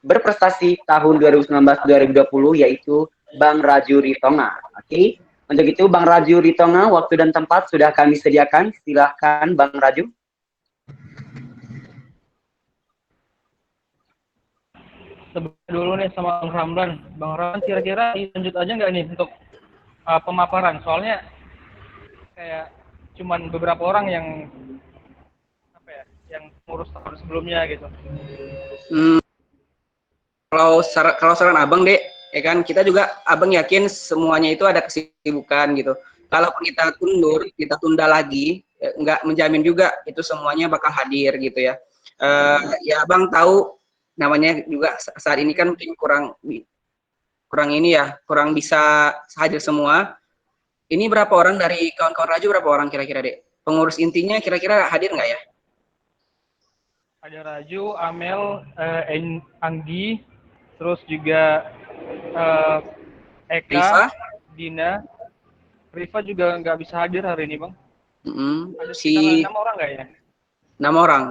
Berprestasi tahun 2019-2020 yaitu Bang Raju Ritonga. Oke, untuk itu Bang Raju Ritonga, waktu dan tempat sudah kami sediakan. Silahkan Bang Raju. Dulu nih sama Bang Ramlan. Bang Ramlan kira-kira lanjut aja nggak nih untuk pemaparan? Soalnya kayak cuman beberapa orang yang yang ngurus tahun sebelumnya gitu. Kalau saran Abang dek, ya kan kita juga Abang yakin semuanya itu ada kesibukan gitu. Kalau kita tunda lagi, nggak menjamin juga itu semuanya bakal hadir gitu ya. Ya Abang tahu namanya juga saat ini kan mungkin kurang bisa hadir semua. Ini berapa orang dari kawan-kawan Raju, berapa orang kira-kira dek? Pengurus intinya kira-kira hadir nggak ya? Ada Raju, Amel, Anggi, terus juga Eka, Rifa? Dina, Rifa juga nggak bisa hadir hari ini bang. Ada Si 6 orang nggak ya? 6 orang,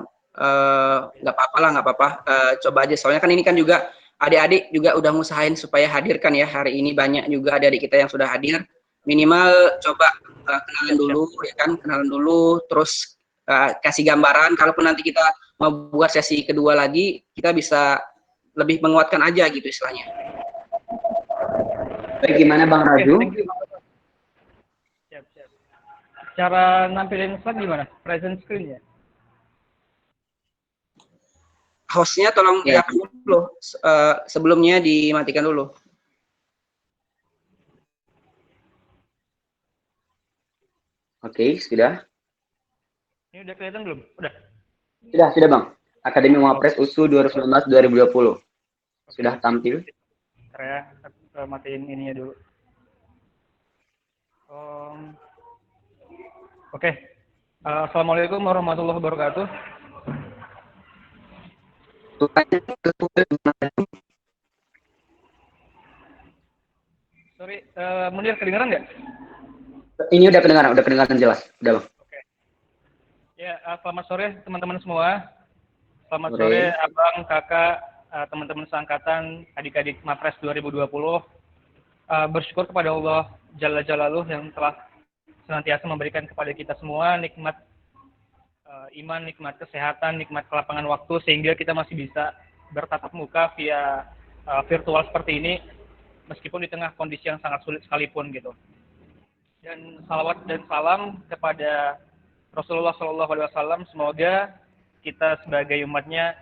nggak apa-apa. Coba aja, soalnya kan ini kan juga adik-adik juga udah ngusahain supaya hadirkan ya hari ini, banyak juga adik-adik kita yang sudah hadir. Minimal coba kenalan dulu, terus kasih gambaran. Kalaupun nanti kita mau buat sesi kedua lagi, kita bisa lebih menguatkan aja gitu istilahnya. Bagaimana Bang Raju? Cara nampilin slide gimana? Present screen ya? Hostnya tolong Ya. dihapus dulu. Sebelumnya dimatikan dulu. Oke, sudah. Ini udah kelihatan belum? Udah. Sudah Bang. Akademi Mapres USU 2019-2020. Sudah tampil. Ntar ya, matiin ininya dulu. Oke. Assalamualaikum warahmatullahi wabarakatuh. Sorry, Munir kedengeran nggak? Ini udah kedengaran jelas. Udah Bang. Oke. Ya, selamat sore teman-teman semua. Selamat Sore. sore abang, kakak, teman-teman seangkatan, adik-adik Mapres 2020. Bersyukur kepada Allah Jalla Jalaluh yang telah senantiasa memberikan kepada kita semua nikmat iman, nikmat kesehatan, nikmat kelapangan waktu sehingga kita masih bisa bertatap muka via virtual seperti ini meskipun di tengah kondisi yang sangat sulit sekalipun gitu. Dan salawat dan salam kepada Rasulullah SAW, semoga kita sebagai umatnya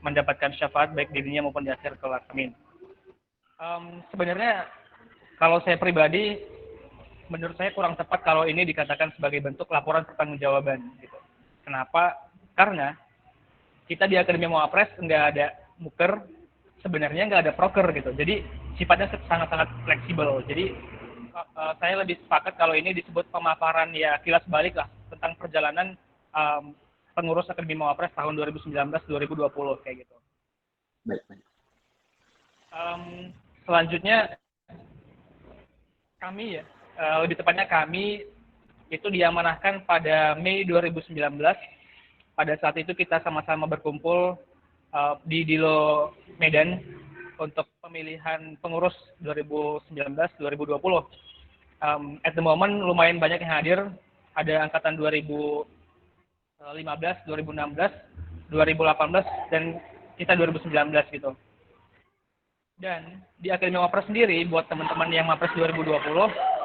mendapatkan syafaat baik di dunia maupun di akhir kelak. Amin. Sebenarnya kalau saya pribadi, menurut saya kurang tepat kalau ini dikatakan sebagai bentuk laporan pertanggungjawaban. Gitu. Kenapa? Karena kita di Akademi Mapres nggak ada muker, sebenarnya nggak ada proker gitu. Jadi sifatnya sangat-sangat fleksibel. Jadi saya lebih sepakat kalau ini disebut pemaparan ya kilas balik lah tentang perjalanan pengurus Akademi Mapres tahun 2019-2020 kayak gitu. Baik. Selanjutnya kami ya, lebih tepatnya kami itu diamanahkan pada Mei 2019. Pada saat itu kita sama-sama berkumpul di Dilo Medan untuk pemilihan pengurus 2019-2020. At the moment lumayan banyak yang hadir, ada angkatan 2015, 2016, 2018, dan kita 2019 gitu. Dan di Akademi Mapres sendiri, buat teman-teman yang Mapres 2020,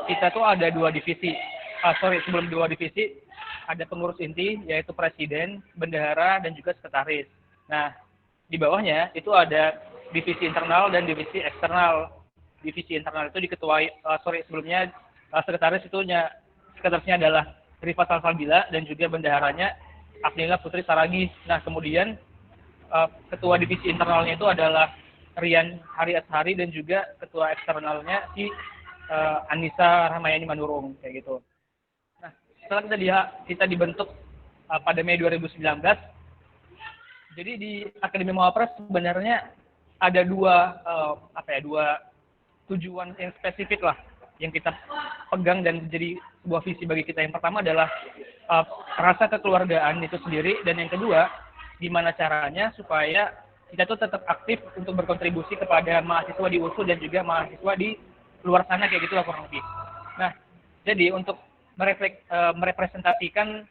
kita tuh ada dua divisi. Sebelum dua divisi, ada pengurus inti, yaitu presiden, bendahara, dan juga sekretaris. Nah, di bawahnya itu ada divisi internal dan divisi eksternal. Divisi internal itu diketuai, sebelumnya sekretarisnya adalah Rifat Salsabila dan juga bendaharanya Agnila Putri Saragi. Nah, kemudian ketua divisi internalnya itu adalah Rian Hari Ashari dan juga ketua eksternalnya si Anissa Rahmayani Manurung kayak gitu. Nah, setelah kita dibentuk pada Mei 2019, jadi di Akademi Mapres sebenarnya ada dua tujuan yang spesifik lah yang kita pegang dan jadi sebuah visi bagi kita. Yang pertama adalah rasa kekeluargaan itu sendiri, dan yang kedua gimana caranya supaya kita tuh tetap aktif untuk berkontribusi kepada mahasiswa di USU dan juga mahasiswa di luar sana kayak gitu lah kurang lebih. Nah, jadi untuk merepresentasikan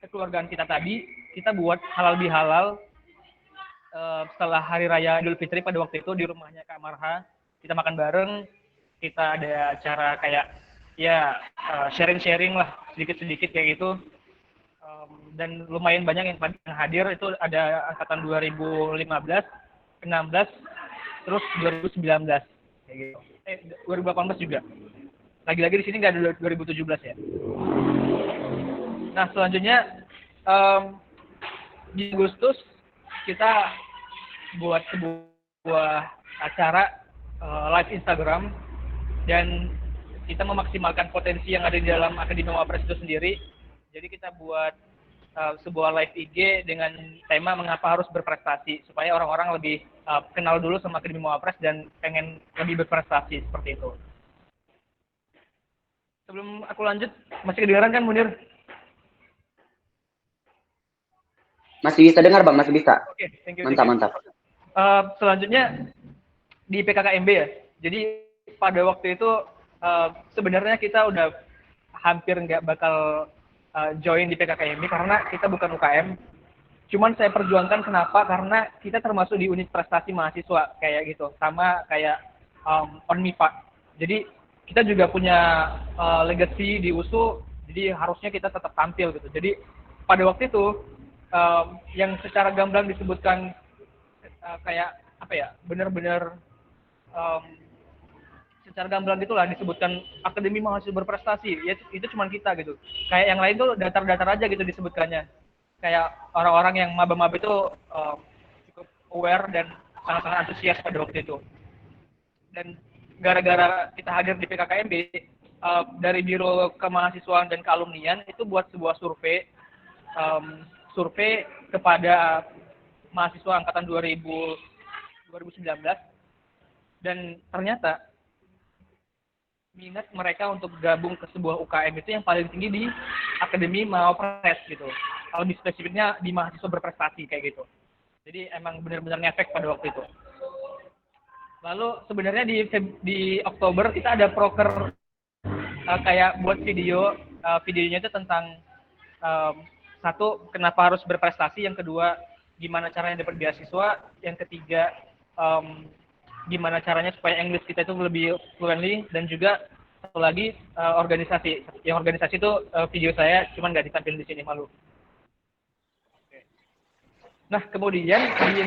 kekeluargaan kita tadi, kita buat halal bihalal setelah Hari Raya Idul Fitri pada waktu itu di rumahnya Kak Marha. Kita makan bareng, kita ada acara kayak ya sharing-sharing lah sedikit-sedikit kayak gitu. Dan lumayan banyak yang hadir, itu ada angkatan 2015, 16, terus 2019 kayak gitu. 2018 juga. Lagi-lagi di sini nggak ada 2017 ya. Nah, selanjutnya di Agustus kita buat sebuah acara live Instagram, dan kita memaksimalkan potensi yang ada di dalam Akademi Mapres itu sendiri. Jadi kita buat sebuah live IG dengan tema mengapa harus berprestasi, supaya orang-orang lebih kenal dulu sama Akademi Mapres dan pengen lebih berprestasi seperti itu. Sebelum aku lanjut, masih kedengaran kan Munir? Masih bisa dengar Bang, masih bisa. Oke, thank you. Mantap. Selanjutnya di PKKMB ya. Jadi pada waktu itu sebenarnya kita udah hampir nggak bakal join di PKKMB karena kita bukan UKM. Cuman saya perjuangkan kenapa? Karena kita termasuk di unit prestasi mahasiswa kayak gitu, sama kayak ONMIPA. Jadi kita juga punya legacy di USU Jadi harusnya kita tetap tampil gitu. Jadi pada waktu itu yang secara gamblang disebutkan kayak apa ya, benar-benar secara gamblang gitulah disebutkan akademi mahasiswa berprestasi, ya itu cuma kita gitu. Kayak yang lain tuh datar-datar aja gitu disebutkannya. Kayak orang-orang yang maba-maba itu cukup aware dan sangat-sangat antusias pada waktu itu. Dan gara-gara kita hadir di PKKMB, dari Biro Kemahasiswaan dan Kealumnian itu buat sebuah survei kepada mahasiswa angkatan 2019, dan ternyata minat mereka untuk gabung ke sebuah UKM itu yang paling tinggi di Akademi Mawapres gitu. Lebih spesifiknya di mahasiswa berprestasi kayak gitu. Jadi emang benar-benar ngefek pada waktu itu. Lalu sebenarnya di Oktober kita ada proker kayak buat videonya itu tentang satu, kenapa harus berprestasi, yang kedua gimana caranya dapat beasiswa, yang ketiga gimana caranya supaya English kita itu lebih fluently, dan juga satu lagi organisasi. Yang organisasi itu video saya cuman nggak ditampilin di sini, malu. Nah kemudian di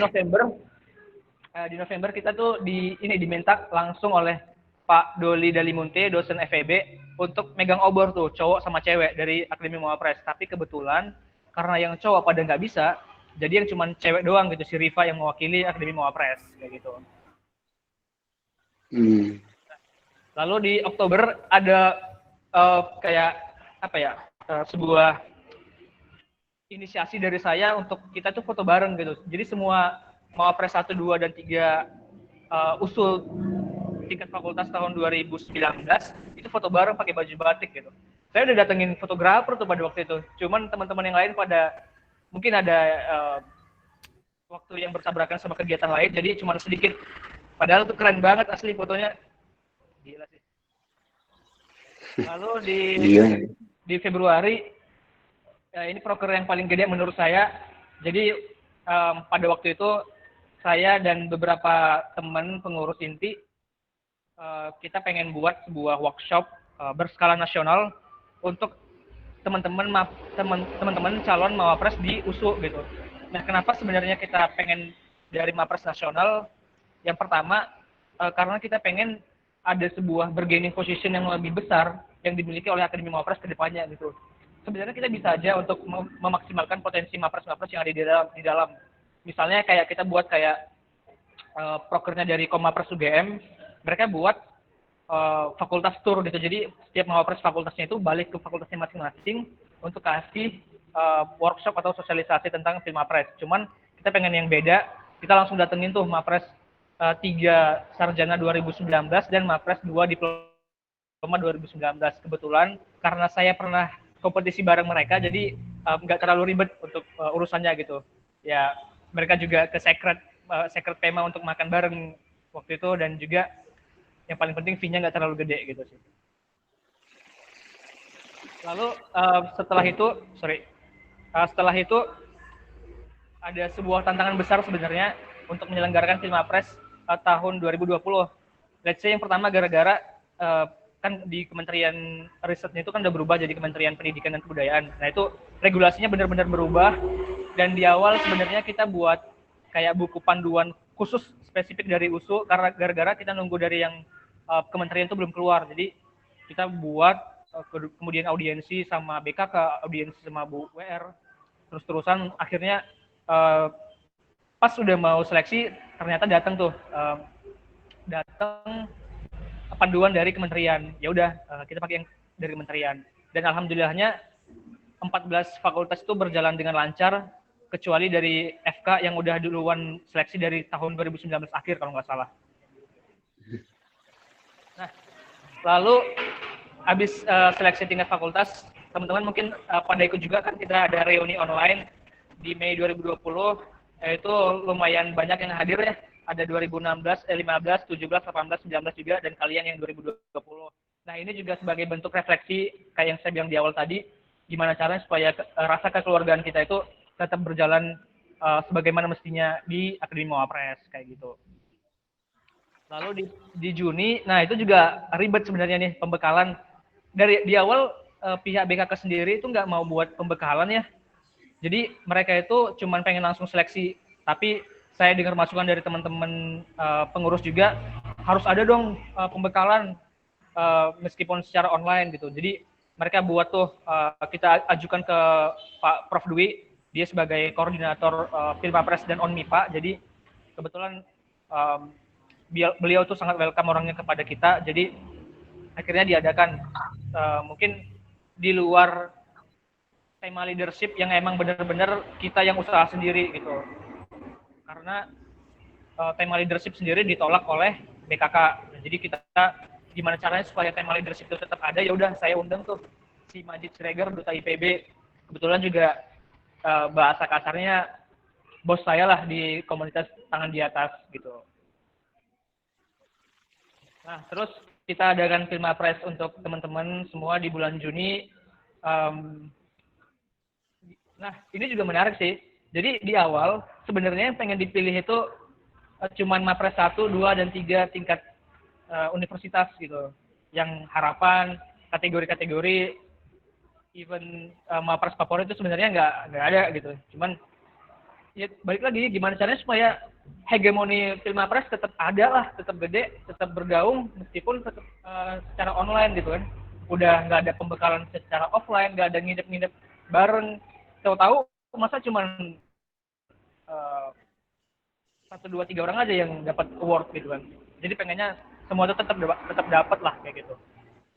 November kita tuh diminta langsung oleh Pak Doli Dalimunte, dosen FEB, untuk megang obor tuh cowok sama cewek dari Akademi Mawapres. Tapi kebetulan karena yang cowok pada nggak bisa, jadi yang cuman cewek doang gitu, si Riva yang mewakili Akademi Mawapres kayak gitu. Lalu di Oktober ada kayak apa ya, sebuah inisiasi dari saya untuk kita tuh foto bareng gitu. Jadi semua Mawapres 1, 2, dan 3 usul tingkat fakultas tahun 2019 itu foto bareng pakai baju batik gitu. Saya udah datengin fotografer tuh pada waktu itu. Cuman teman-teman yang lain pada mungkin ada waktu yang bertabrakan sama kegiatan lain, jadi cuma sedikit. Padahal tuh keren banget asli fotonya. Gila sih. Lalu di Februari, ini proker yang paling gede menurut saya. Jadi pada waktu itu saya dan beberapa teman pengurus inti, kita pengen buat sebuah workshop berskala nasional untuk teman-teman calon Mawapres di USU gitu. Nah, kenapa sebenarnya kita pengen dari Mawapres nasional? Yang pertama, karena kita pengen ada sebuah bargaining position yang lebih besar yang dimiliki oleh Akademi Mawapres ke depannya gitu. Sebenarnya kita bisa aja untuk memaksimalkan potensi Mawapres yang ada di dalam. Misalnya kayak kita buat kayak prokernya dari Komapres UGM, mereka buat fakultas tour gitu. Jadi setiap Mawapres fakultasnya itu balik ke fakultasnya masing-masing untuk kasih workshop atau sosialisasi tentang Mawapres. Cuman kita pengen yang beda, kita langsung datengin tuh Mawapres 3 sarjana 2019 dan Mawapres 2 diploma 2019. Kebetulan karena saya pernah kompetisi bareng mereka, jadi nggak terlalu ribet untuk urusannya gitu. Ya mereka juga ke secret Pema untuk makan bareng waktu itu, dan juga yang paling penting fee-nya nggak terlalu gede gitu sih. Lalu setelah itu ada sebuah tantangan besar sebenarnya untuk menyelenggarakan Mawapres tahun 2020. Let's say yang pertama gara-gara kan di Kementerian Risetnya itu kan udah berubah jadi Kementerian Pendidikan dan Kebudayaan. Nah itu regulasinya benar-benar berubah, dan di awal sebenarnya kita buat kayak buku panduan khusus spesifik dari USU, karena gara-gara kita nunggu dari yang kementerian itu belum keluar. Jadi kita buat kemudian audiensi sama BKK, audiensi sama Bu WR, terus-terusan akhirnya pas udah mau seleksi ternyata datang panduan dari kementerian. Ya udah kita pakai yang dari kementerian, dan alhamdulillahnya 14 fakultas itu berjalan dengan lancar, kecuali dari FK yang udah duluan seleksi dari tahun 2019 akhir kalau nggak salah. Nah, lalu habis seleksi tingkat fakultas, teman-teman mungkin pada ikut juga kan, kita ada reuni online di Mei 2020, itu lumayan banyak yang hadir ya. Ada 2016, 15, 17, 18, 19 juga, dan kalian yang 2020. Nah, ini juga sebagai bentuk refleksi kayak yang saya bilang di awal tadi, gimana caranya supaya rasa kekeluargaan kita itu tetap berjalan sebagaimana mestinya di Akademi Mawapres kayak gitu. Lalu di Juni, nah itu juga ribet sebenarnya nih pembekalan. Dari di awal pihak BKK sendiri itu nggak mau buat pembekalan ya. Jadi mereka itu cuman pengen langsung seleksi, tapi saya dengar masukan dari teman-teman pengurus juga harus ada dong pembekalan meskipun secara online gitu. Jadi mereka buat tuh kita ajukan ke Pak Prof Dwi, dia sebagai koordinator Pilmapres dan ONMIPA. Jadi kebetulan beliau tuh sangat welcome orangnya kepada kita. Jadi akhirnya diadakan mungkin di luar tema leadership yang emang benar-benar kita yang usaha sendiri gitu. Karena tema leadership sendiri ditolak oleh BKK. Jadi kita gimana caranya supaya tema leadership itu tetap ada, ya udah saya undang tuh si Majid Siregar Duta IPB. Kebetulan juga bahasa kasarnya bos saya lah di komunitas tangan di atas gitu. Nah, terus kita adakan Pilmapres untuk teman-teman semua di bulan Juni. Nah, ini juga menarik sih. Jadi di awal sebenarnya yang pengen dipilih itu cuman Mapres 1, 2, dan 3 tingkat universitas gitu. Yang harapan, kategori-kategori, even Mapres favorit itu sebenarnya nggak ada gitu. Cuman ya balik lagi gimana caranya supaya hegemoni Pilmapres tetap ada lah, tetap gede, tetap bergaung meskipun tetap secara online gitu kan. Udah nggak ada pembekalan secara offline, nggak ada ngidep-ngidep bareng. Tahu-tahu masa cuman 1, 2, 3 orang aja yang dapat award gitu kan. Jadi pengennya semua itu tetap dapat lah kayak gitu.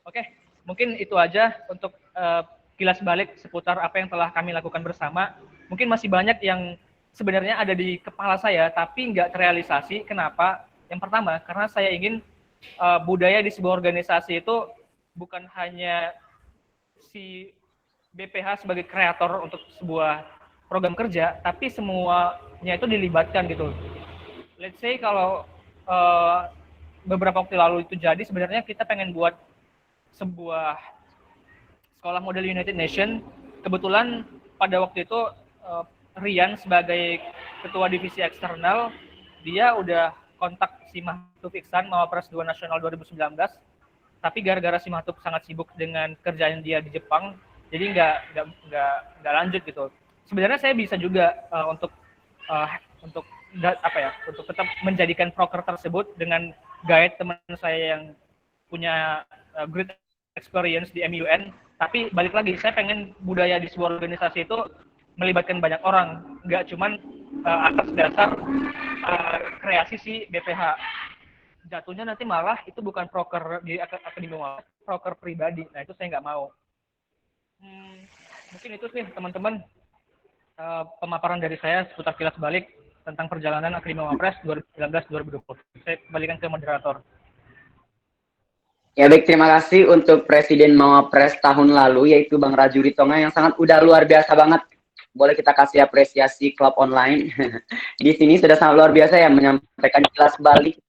Oke, mungkin itu aja untuk kilas balik seputar apa yang telah kami lakukan bersama. Mungkin masih banyak yang sebenarnya ada di kepala saya tapi nggak terrealisasi. Kenapa? Yang pertama, karena saya ingin budaya di sebuah organisasi itu bukan hanya si BPH sebagai kreator untuk sebuah program kerja, tapi semuanya itu dilibatkan gitu. Let's say kalau beberapa waktu lalu itu jadi, sebenarnya kita pengen buat sebuah sekolah model United Nation. Kebetulan pada waktu itu Rian sebagai ketua divisi eksternal, dia udah kontak si Mahtub Iksan, Mawapres 2 Nasional 2019, tapi gara-gara si Mahtub sangat sibuk dengan kerjaan dia di Jepang, jadi nggak lanjut gitu. Sebenarnya saya bisa juga untuk tetap menjadikan proker tersebut dengan guide teman saya yang punya great experience di MUN. Tapi balik lagi, saya pengen budaya di sebuah organisasi itu melibatkan banyak orang, nggak cuman atas dasar kreasi si BPH. Jatuhnya nanti malah itu bukan proker di akademi, proker pribadi. Nah itu saya nggak mau. Mungkin itu sih teman-teman pemaparan dari saya seputar kilas balik tentang perjalanan Akademi Mapres 2019-2020. Saya kembalikan ke moderator. Ya baik, terima kasih untuk Presiden Mawapres tahun lalu, yaitu Bang Rajuri Tonga yang sangat udah luar biasa banget. Boleh kita kasih apresiasi klub online. Di sini sudah sangat luar biasa ya menyampaikan kilas balik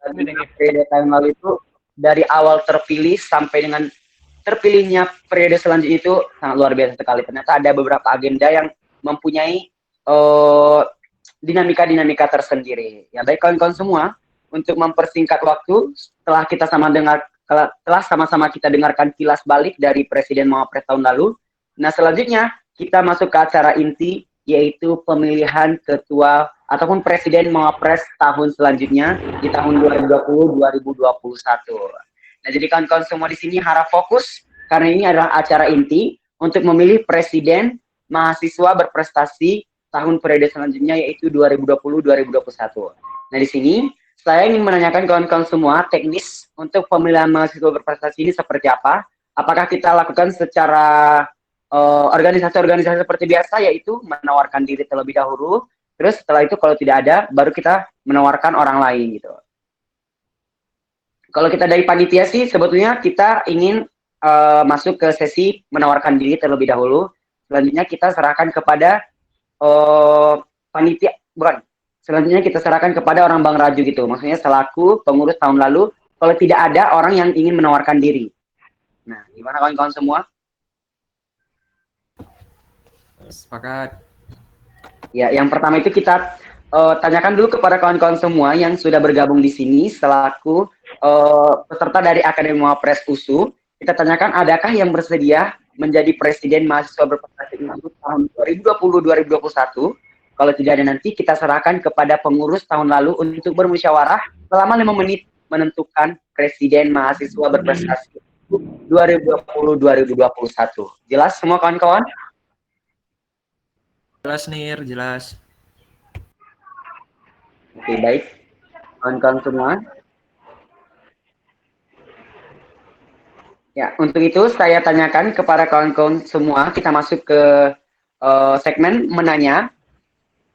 periode tahun lalu itu dari awal terpilih sampai dengan terpilihnya periode selanjutnya itu sangat luar biasa sekali. Ternyata ada beberapa agenda yang mempunyai dinamika-dinamika tersendiri. Ya baik kawan-kawan semua, untuk mempersingkat waktu, telah sama-sama kita dengarkan kilas balik dari Presiden Mawapres tahun lalu. Nah selanjutnya kita masuk ke acara inti, yaitu pemilihan ketua ataupun Presiden Mawapres tahun selanjutnya di tahun 2020-2021. Nah jadi kawan-kawan semua di sini harap fokus karena ini adalah acara inti untuk memilih Presiden mahasiswa berprestasi tahun periode selanjutnya, yaitu 2020-2021. Nah di sini saya ingin menanyakan kawan-kawan semua teknis untuk pemilihan mahasiswa berprestasi ini seperti apa? Apakah kita lakukan secara organisasi-organisasi seperti biasa, yaitu menawarkan diri terlebih dahulu, terus setelah itu kalau tidak ada, baru kita menawarkan orang lain gitu. Kalau kita dari panitia sih, sebetulnya kita ingin masuk ke sesi menawarkan diri terlebih dahulu. Selanjutnya kita serahkan kepada selanjutnya kita serahkan kepada orang Bang Raju gitu. Maksudnya selaku pengurus tahun lalu, kalau tidak ada orang yang ingin menawarkan diri. Nah, gimana kawan-kawan semua? Sepakat. Ya, yang pertama itu kita tanyakan dulu kepada kawan-kawan semua yang sudah bergabung di sini selaku peserta dari Akademi Mawapres USU. Kita tanyakan, adakah yang bersedia menjadi Presiden Mahasiswa Berprestasi Unggul tahun 2020-2021. Kalau tidak ada nanti, kita serahkan kepada pengurus tahun lalu untuk bermusyawarah selama 5 menit menentukan Presiden Mahasiswa Berprestasi 2020-2021. Jelas semua kawan-kawan? Jelas Nir, jelas. Oke, baik. Kawan-kawan semua. Ya, untuk itu saya tanyakan kepada kawan-kawan semua, kita masuk ke segmen menanya.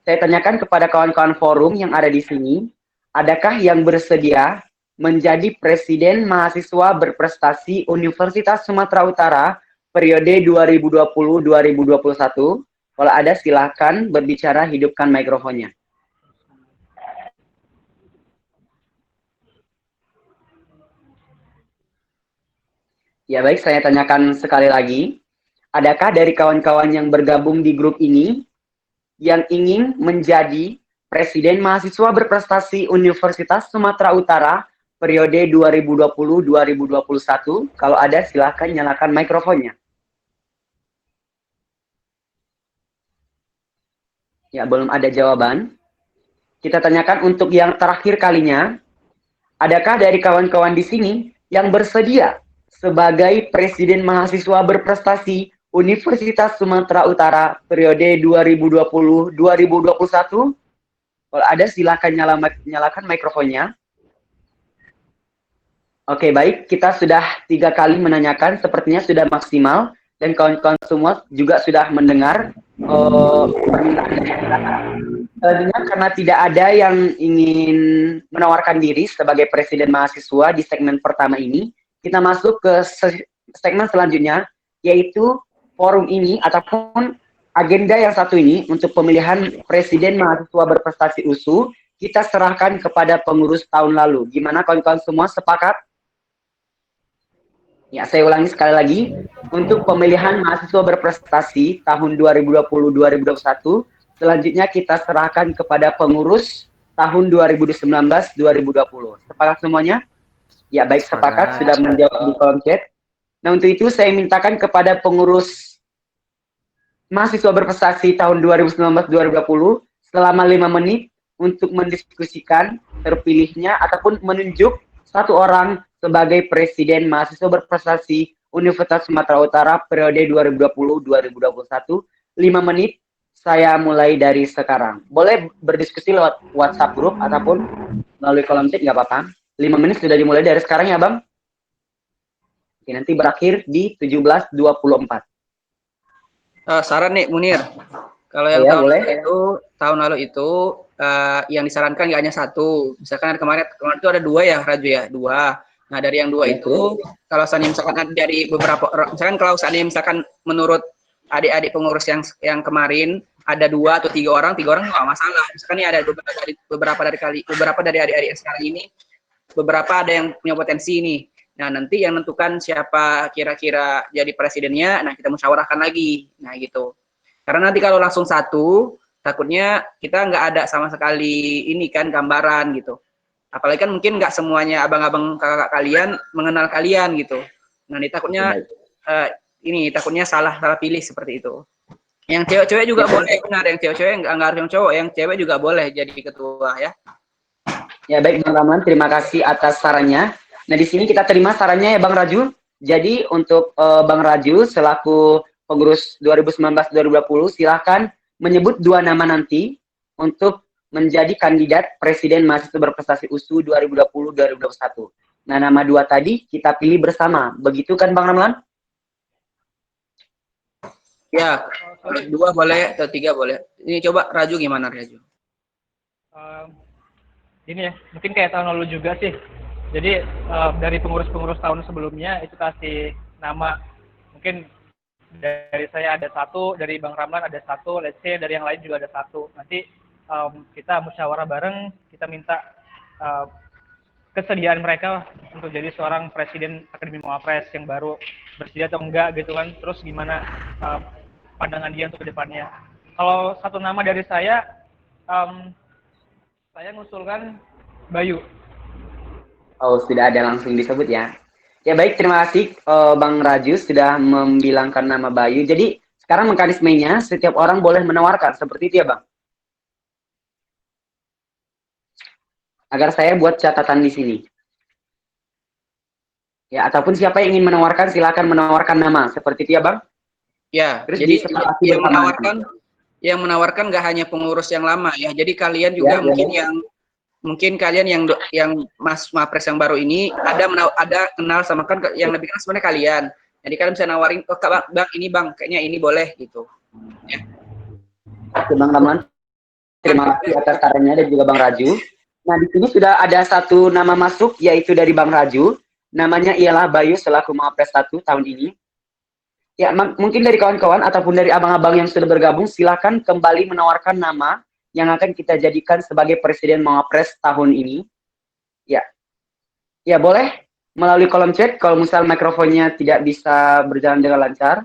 Saya tanyakan kepada kawan-kawan forum yang ada di sini, adakah yang bersedia menjadi Presiden Mahasiswa Berprestasi Universitas Sumatera Utara periode 2020-2021? Kalau ada silahkan berbicara, hidupkan mikrofonnya. Ya baik, saya tanyakan sekali lagi. Adakah dari kawan-kawan yang bergabung di grup ini yang ingin menjadi Presiden Mahasiswa Berprestasi Universitas Sumatera Utara periode 2020-2021? Kalau ada, silahkan nyalakan mikrofonnya. Ya, belum ada jawaban. Kita tanyakan untuk yang terakhir kalinya, adakah dari kawan-kawan di sini yang bersedia sebagai Presiden Mahasiswa Berprestasi Universitas Sumatera Utara periode 2020-2021? Kalau ada, silakan nyalakan mikrofonnya. Oke, baik. Kita sudah 3 kali menanyakan, sepertinya sudah maksimal. Dan kawan-kawan semua juga sudah mendengar permintaan dari silakan. Selanjutnya, karena tidak ada yang ingin menawarkan diri sebagai Presiden Mahasiswa di segmen pertama ini, kita masuk ke segmen selanjutnya, yaitu forum ini ataupun agenda yang satu ini untuk pemilihan Presiden Mahasiswa Berprestasi USU, kita serahkan kepada pengurus tahun lalu. Gimana kawan-kawan semua, sepakat? Ya, saya ulangi sekali lagi. Untuk pemilihan mahasiswa berprestasi tahun 2020-2021, selanjutnya kita serahkan kepada pengurus tahun 2019-2020. Sepakat semuanya? Ya, baik, sepakat. Sudah menjawab di kolom chat. Nah, untuk itu saya mintakan kepada pengurus mahasiswa berprestasi tahun 2019-2020 selama 5 menit untuk mendiskusikan terpilihnya ataupun menunjuk satu orang sebagai Presiden Mahasiswa Berprestasi Universitas Sumatera Utara periode 2020-2021. 5 menit, saya mulai dari sekarang. Boleh berdiskusi lewat WhatsApp grup ataupun melalui kolom chat, nggak apa-apa. 5 menit sudah dimulai dari sekarang ya, Bang? Oke, nanti berakhir di 17.24. Saran nih Munir, kalau yang tahun lalu itu yang disarankan nggak hanya satu, misalkan kemarin itu ada 2 ya Raju ya, 2. Nah dari yang 2 itu, kalau seandainya misalkan dari beberapa, misalkan kalau seandainya misalkan menurut adik-adik pengurus yang kemarin ada 2 atau 3 orang nggak masalah. Misalkan ini ada beberapa dari adik-adik yang sekarang ini, beberapa ada yang punya potensi nih. Nah, nanti yang menentukan siapa kira-kira jadi presidennya, nah kita musyawarahkan lagi. Nah, gitu. Karena nanti kalau langsung satu, takutnya kita nggak ada sama sekali ini kan gambaran gitu. Apalagi kan mungkin nggak semuanya abang-abang kakak kalian mengenal kalian gitu. Nah, ini takutnya takutnya salah pilih seperti itu. Yang cewek-cewek juga boleh, benar. Yang cewek-cewek nggak harus yang cowok, yang cewek juga boleh jadi ketua ya. Ya baik Bang Ramlan, terima kasih atas sarannya. Nah di sini kita terima sarannya ya Bang Raju. Jadi untuk Bang Raju selaku pengurus 2019-2020 silahkan menyebut 2 nama nanti untuk menjadi kandidat Presiden Mahasiswa Berprestasi USU 2020-2021. Nah nama 2 tadi kita pilih bersama, begitu kan Bang Ramlan? Ya, 2 boleh atau 3 boleh. Ini coba Raju gimana Raju? Ini ya, mungkin kayak tahun lalu juga sih. Jadi dari pengurus-pengurus tahun sebelumnya itu kasih nama. Mungkin dari saya ada 1, dari Bang Ramlan ada 1, let's say dari yang lain juga ada 1. Nanti kita musyawarah bareng, kita minta kesediaan mereka untuk jadi seorang presiden Akademi Mawapres yang baru, bersedia atau enggak gitu kan. Terus gimana pandangan dia untuk kedepannya. Kalau 1 nama dari saya ngusulkan Bayu. Oh, sudah ada langsung disebut ya. Ya baik, terima kasih Bang Raju sudah membilangkan nama Bayu. Jadi sekarang mekanismenya setiap orang boleh menawarkan seperti itu ya Bang. Agar saya buat catatan di sini. Ya, ataupun siapa yang ingin menawarkan silakan menawarkan nama seperti itu ya Bang. Ya, Terus jadi disepakati yang bersama. menawarkan nggak hanya pengurus yang lama ya. Jadi kalian juga Ya. mungkin kalian yang Mas Mapres yang baru ini ada kenal sama kan yang lebih kenal sebenarnya kalian. Jadi kalian bisa nawarin, oh bang ini bang, kayaknya ini boleh gitu. Ya. Oke Bang Ramlan, terima kasih atas sarannya dan juga Bang Raju. Nah di sini sudah ada satu nama masuk yaitu dari Bang Raju. Namanya ialah Bayu selaku Mapres 1 tahun ini. Ya, mungkin dari kawan-kawan ataupun dari abang-abang yang sudah bergabung, silakan kembali menawarkan nama yang akan kita jadikan sebagai Presiden Mawapres tahun ini. Ya, ya boleh melalui kolom chat. Kalau misal mikrofonnya tidak bisa berjalan dengan lancar,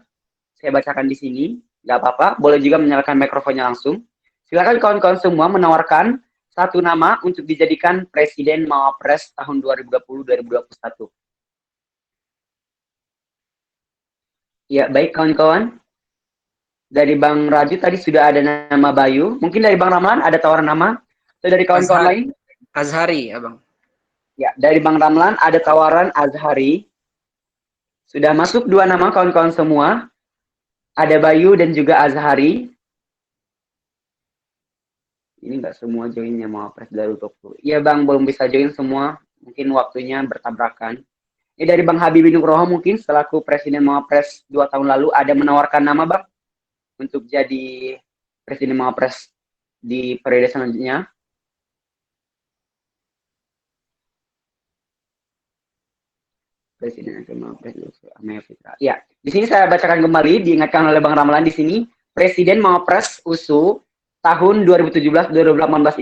saya bacakan di sini. Nggak apa-apa. Boleh juga menyalakan mikrofonnya langsung. Silakan kawan-kawan semua menawarkan satu nama untuk dijadikan Presiden Mawapres tahun 2020-2021. Ya, baik kawan-kawan. Dari Bang Raju tadi sudah ada nama Bayu. Mungkin dari Bang Ramlan ada tawaran nama? Atau dari kawan-kawan lain? Azhari, Abang. Ya, dari Bang Ramlan ada tawaran Azhari. Sudah masuk 2 nama kawan-kawan semua. Ada Bayu dan juga Azhari. Ini nggak semua joinnya Mawapres 2020. Iya Bang, belum bisa join semua. Mungkin waktunya bertabrakan. Ini dari Bang Habibie Nugroho mungkin selaku Presiden Mawapres 2 tahun lalu ada menawarkan nama Bang untuk jadi Presiden Mawapres di periode selanjutnya. Presiden Mawapres Amaya Fitra. Ya, di sini saya bacakan kembali diingatkan oleh Bang Ramlan di sini Presiden Mawapres USU tahun 2017-2018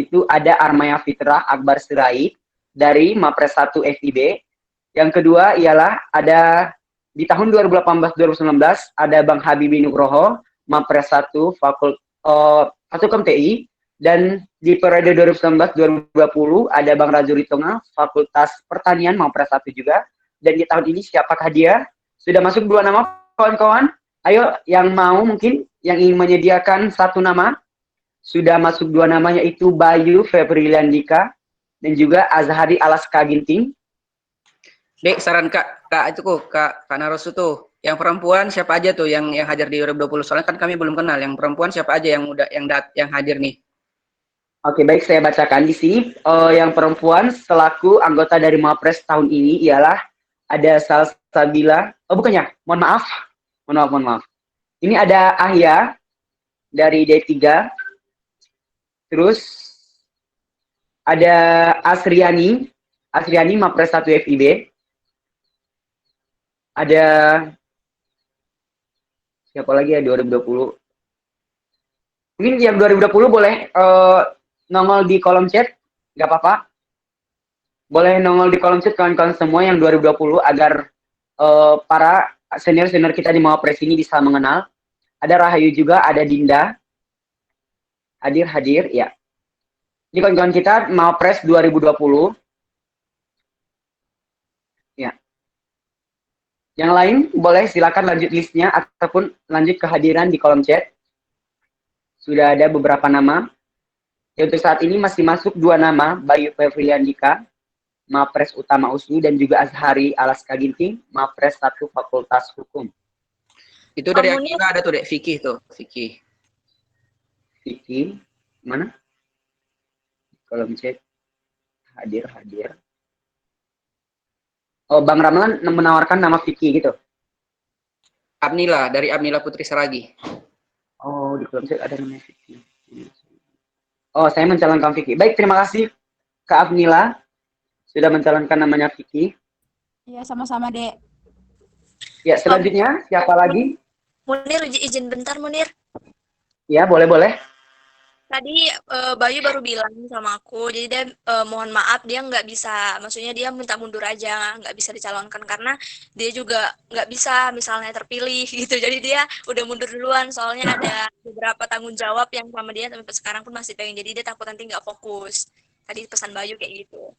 itu ada Armaya Fitra Akbar Sirait dari Mapres 1 FIB. Yang kedua ialah ada di tahun 2018-2019 ada Bang Habibie Nugroho Mapres 1 Fakultas TI dan di periode 2019-2020 ada Bang Raju Ritonga Fakultas Pertanian Mapres 1 juga. Dan di tahun ini siapakah dia? Sudah masuk 2 nama kawan-kawan. Ayo yang mau mungkin yang ingin menyediakan satu nama. Sudah masuk 2 namanya itu Bayu Febrilandika dan juga Azhari Alaska Ginting. Dek, saran Kak itu kok Kak Narosu tuh. Yang perempuan siapa aja tuh yang hadir di 2020? Soalnya kan kami belum kenal. Yang perempuan siapa aja yang hadir nih? Oke, baik saya bacakan di sini. Yang perempuan selaku anggota dari Mapres tahun ini ialah ada Salsabila. Oh, bukannya. Mohon maaf. Ini ada Ahya dari D3. Terus ada Asriani Mapres 1 FIB. Ada siapa lagi ya 2020? Mungkin yang 2020 boleh nongol di kolom chat, nggak apa-apa. Boleh nongol di kolom chat kawan-kawan semua yang 2020 agar para senior-senior kita di Mawapres ini bisa mengenal. Ada Rahayu juga, ada Dinda. Hadir, ya. Ini kawan-kawan kita Mawapres 2020. Ya. Yang lain boleh silakan lanjut listnya ataupun lanjut kehadiran di kolom chat. Sudah ada beberapa nama. Ya, untuk saat ini masih masuk 2 nama, Bayu Febrilandika, Mapres Utama USU dan juga Azhari Alaska Ginting, Mapres 1 Fakultas Hukum. Itu dari Akila ada tuh Dek, Vicky tuh, Vicky. Vicky, mana? Kolom chat. Hadir. Oh, Bang Ramlan menawarkan nama Vicky gitu. Abnila, dari Abnila Putri Saragi. Oh, di kolom chat ada nama Vicky. Oh, saya mencalonkan Vicky. Baik, terima kasih Kak Abnila sudah mencalonkan namanya Vicky. Iya, sama-sama, Dek. Ya, selanjutnya siapa lagi? Munir, izin bentar, Munir. Ya, boleh. Tadi Bayu baru bilang sama aku, jadi dia mohon maaf dia nggak bisa, maksudnya dia minta mundur aja, nggak bisa dicalonkan karena dia juga nggak bisa misalnya terpilih gitu. Jadi dia udah mundur duluan, soalnya ada beberapa tanggung jawab yang sama dia sampai sekarang pun masih pengen. Jadi dia takut nanti nggak fokus. Tadi pesan Bayu kayak gitu.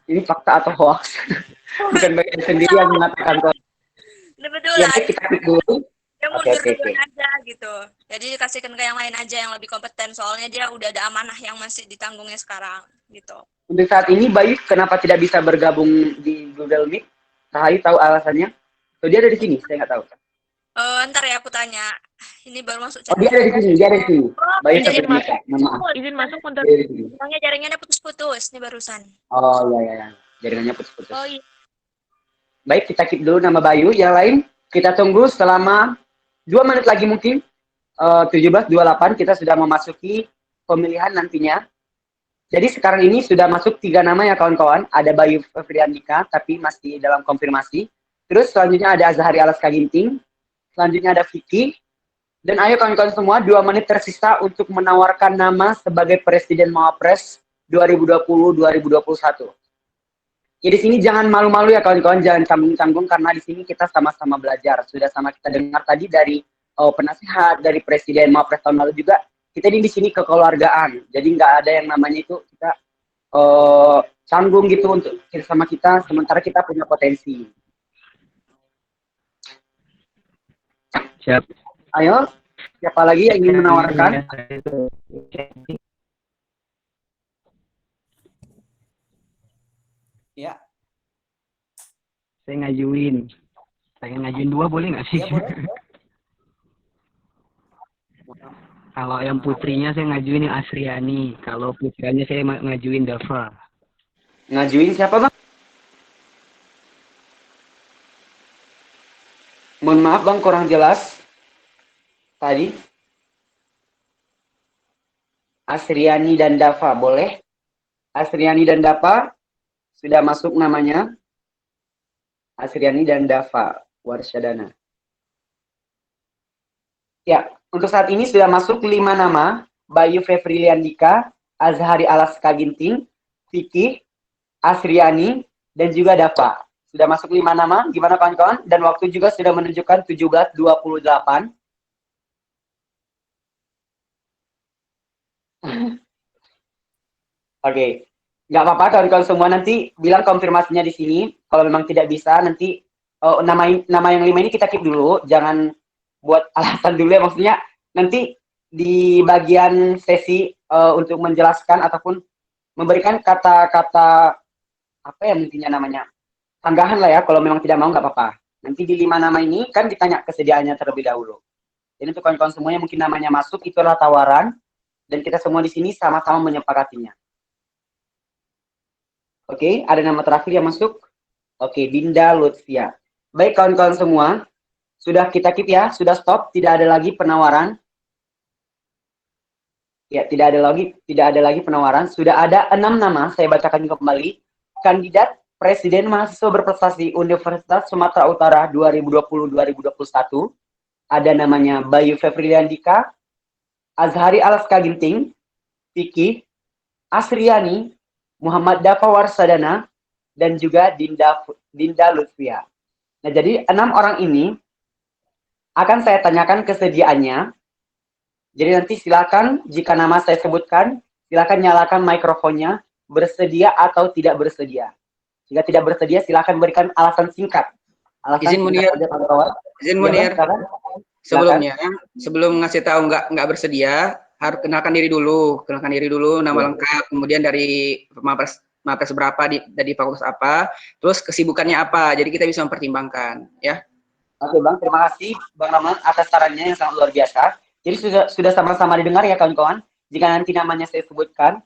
Ini fakta atau hoax? Bukan Bayu sendiri yang mengatakan kok. Betul Ya, lah. baik, kita klik dulu. Dia Oke, mundur oke, oke. duluan aja gitu. Jadi kasihkan ke yang lain aja yang lebih kompeten. Soalnya dia udah ada amanah yang masih ditanggungnya sekarang gitu. Untuk saat ini Bayu kenapa tidak bisa bergabung di Google Meet? Rahayu tahu alasannya? So, dia ada di sini, saya nggak tahu. Ntar ya aku tanya. Ini baru masuk Oh, dia ada di sini, dia ada di sini. Bayu izin sampai masuk. Mohon maaf. Izin masuk untuk Dia ada di sini. Bilangnya jaringannya putus-putus nih barusan. Oh, ya. Jaringannya putus-putus. Oh iya. Baik, kita keep dulu nama Bayu. Yang lain, kita tunggu selama 2 menit lagi mungkin. 17.28 kita sudah memasuki pemilihan nantinya. Jadi sekarang ini sudah masuk 3 nama ya kawan-kawan. Ada Bayu Febriandika, tapi masih dalam konfirmasi. Terus selanjutnya ada Azhari Alaska Ginting. Selanjutnya ada Vicky. Dan ayo kawan-kawan semua, 2 menit tersisa untuk menawarkan nama sebagai Presiden Mawapres 2020-2021. Ya di sini jangan malu-malu ya kawan-kawan, jangan canggung-canggung karena di sini kita sama-sama belajar. Sudah sama kita dengar tadi dari penasihat, dari Presiden Mawapres tahun lalu juga, kita di sini kekeluargaan. Jadi nggak ada yang namanya itu kita canggung gitu untuk sama kita, sementara kita punya potensi. Siap. Ayo, siapa lagi yang ingin menawarkan? Ya. Saya ngajuin. Pengen ngajuin 2 boleh nggak sih? Ya, boleh. Kalau yang putrinya saya ngajuin yang Asriani. Kalau putranya saya ngajuin Dava. Ngajuin siapa bang? Mohon maaf bang, kurang jelas. Tadi. Asriani dan Dava, boleh? Asriani dan Dava, sudah masuk namanya. Asriani dan Dava, Warsyadana. Ya, untuk saat ini sudah masuk 5 nama. Bayu Febriliandika, Azhari Alaska Ginting, Vicky, Asriani, dan juga Dava. Sudah masuk 5 nama, gimana kawan-kawan? Dan waktu juga sudah menunjukkan 17.28. Oke, nggak apa-apa kawan-kawan semua, nanti bilang konfirmasinya di sini. Kalau memang tidak bisa, nanti nama yang 5 ini kita keep dulu, jangan buat alasan dulu ya, maksudnya nanti di bagian sesi untuk menjelaskan ataupun memberikan kata-kata apa ya mungkinnya namanya tanggahan lah ya, kalau memang tidak mau nggak apa-apa. Nanti di 5 nama ini kan ditanya kesediaannya terlebih dahulu. Jadi untuk kawan-kawan semuanya mungkin namanya masuk, itu adalah tawaran dan kita semua di sini sama-sama menyepakatinya. Oke, ada nama terakhir yang masuk. Oke, Dinda Lutfia. Baik kawan-kawan semua, sudah kita keep ya, sudah stop, tidak ada lagi penawaran. Ya, tidak ada lagi penawaran. Sudah ada 6 nama, saya bacakan kembali. Kandidat Presiden Mahasiswa Berprestasi Universitas Sumatera Utara 2020-2021. Ada namanya Bayu Febriliandika, Azhari Alaska Ginting, Vicky, Asriani, Muhammad Dava Warsadana, dan juga Dinda Lutfia. Nah, jadi 6 orang ini akan saya tanyakan kesediaannya. Jadi nanti silakan jika nama saya sebutkan, silakan nyalakan mikrofonnya, bersedia atau tidak bersedia. Jika tidak bersedia, silakan berikan alasan singkat. Alasan Izin Munir. Izin Munir. Sebelumnya, sebelum ngasih tahu nggak bersedia, harus kenalkan diri dulu, nama lengkap, kemudian dari Mapres berapa, dari fakultas apa, terus kesibukannya apa, jadi kita bisa mempertimbangkan, ya. Oke Bang, terima kasih Bang Rahman atas sarannya yang sangat luar biasa. Jadi sudah sama-sama didengar ya kawan-kawan. Jika nanti namanya saya sebutkan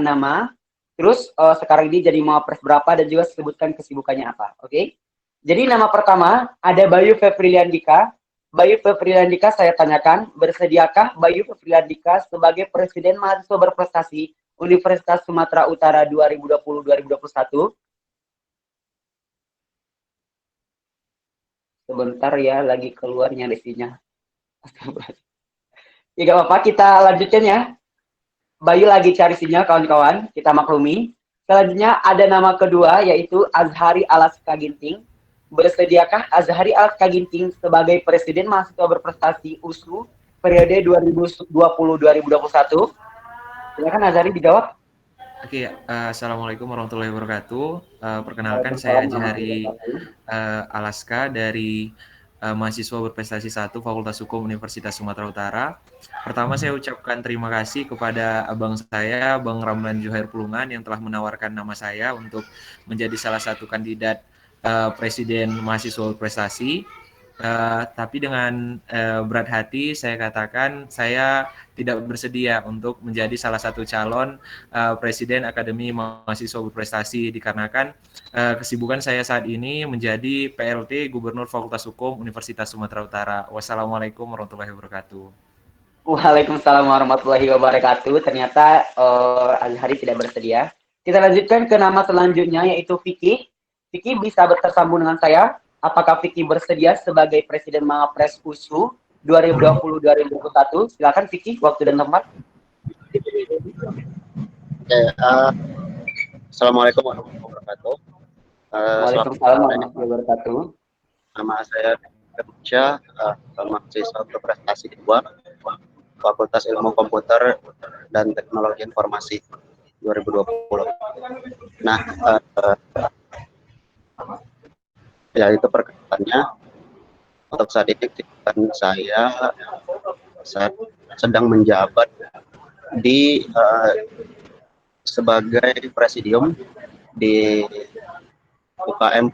nama, terus sekarang ini jadi Mapres berapa dan juga sebutkan kesibukannya apa, oke? Jadi nama pertama ada Bayu Febriliandika. Bayu Febriliandika saya tanyakan, bersediakah Bayu Febriliandika sebagai Presiden Mahasiswa Berprestasi Universitas Sumatera Utara 2020-2021? Sebentar ya, lagi keluarnya listnya. Ya gak apa-apa, kita lanjutkan ya. Bayu lagi cari sinyal kawan-kawan, kita maklumi. Selanjutnya ada nama kedua yaitu Azhari Alaska Ginting. Bersediakah Azhari Alaska Ginting sebagai Presiden Mahasiswa Berprestasi USU periode 2020-2021? Silakan Azhari dijawab. Oke, Assalamualaikum warahmatullahi wabarakatuh. Perkenalkan saya Waalaikumsalam Haji Hari warahmatullahi wabarakatuh. Alaska dari mahasiswa berprestasi 1 Fakultas Hukum Universitas Sumatera Utara. Pertama saya ucapkan terima kasih kepada abang saya, Bang Ramlan Juhair Pulungan yang telah menawarkan nama saya untuk menjadi salah satu kandidat presiden mahasiswa berprestasi. Tapi dengan berat hati saya katakan saya tidak bersedia untuk menjadi salah satu calon Presiden Akademi Mahasiswa Berprestasi dikarenakan kesibukan saya saat ini menjadi PLT Gubernur Fakultas Hukum Universitas Sumatera Utara. Wassalamualaikum warahmatullahi wabarakatuh. Waalaikumsalam warahmatullahi wabarakatuh. Ternyata Azhari tidak bersedia. Kita lanjutkan ke nama selanjutnya yaitu Vicky. Vicky bisa tersambung dengan saya. Apakah Vicky bersedia sebagai Presiden Mapres USU 2020-2021? Silakan Vicky, waktu dan tempat. Oke, Assalamualaikum warahmatullahi wabarakatuh. Waalaikumsalam warahmatullahi wabarakatuh. Nama saya Kerja, mahasiswa berprestasi 2 Fakultas Ilmu Komputer dan Teknologi Informasi 2020. Nah, ya itu perkenalannya. Untuk saat ini saya sedang menjabat di sebagai presidium di UKM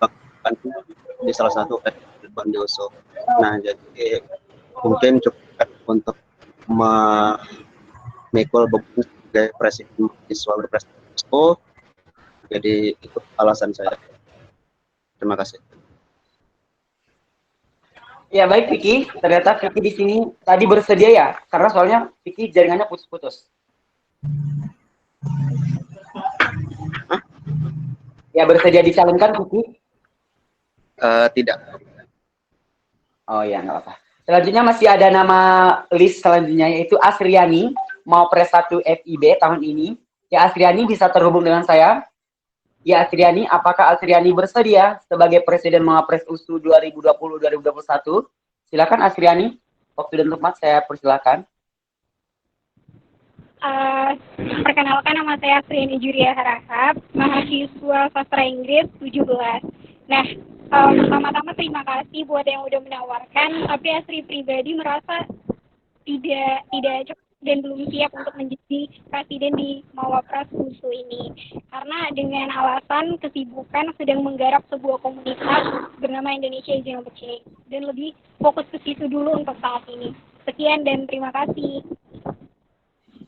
di salah satu di USU. Nah, jadi mungkin cukup untuk memikul beban sebagai presiden mahasiswa berprestasi. Jadi itu alasan saya. Terima kasih. Ya baik Vicky, ternyata Vicky di sini tadi bersedia ya, karena soalnya Vicky jaringannya putus-putus. Ya bersedia dicalonkan Vicky? Tidak. Oh ya nggak apa. Selanjutnya masih ada nama list selanjutnya yaitu Asriani, Mapres 1 FIB tahun ini. Ya Asriani bisa terhubung dengan saya. Ya Asriani, apakah Asriani bersedia sebagai Presiden Mapres USU 2020-2021? Silakan Asriani, waktu dan tempat saya persilakan. Perkenalkan, nama saya Asriani Juria Harahap, mahasiswa sastra Inggris 17. Nah, pertama-tama terima kasih buat yang udah menawarkan, tapi Asri pribadi merasa tidak cukup dan belum siap untuk menjadi presiden di Mawapres USU ini. Karena dengan alasan kesibukan sedang menggarap sebuah komunitas bernama Indonesia Izin Becek dan lebih fokus ke situ dulu untuk saat ini. Sekian dan terima kasih.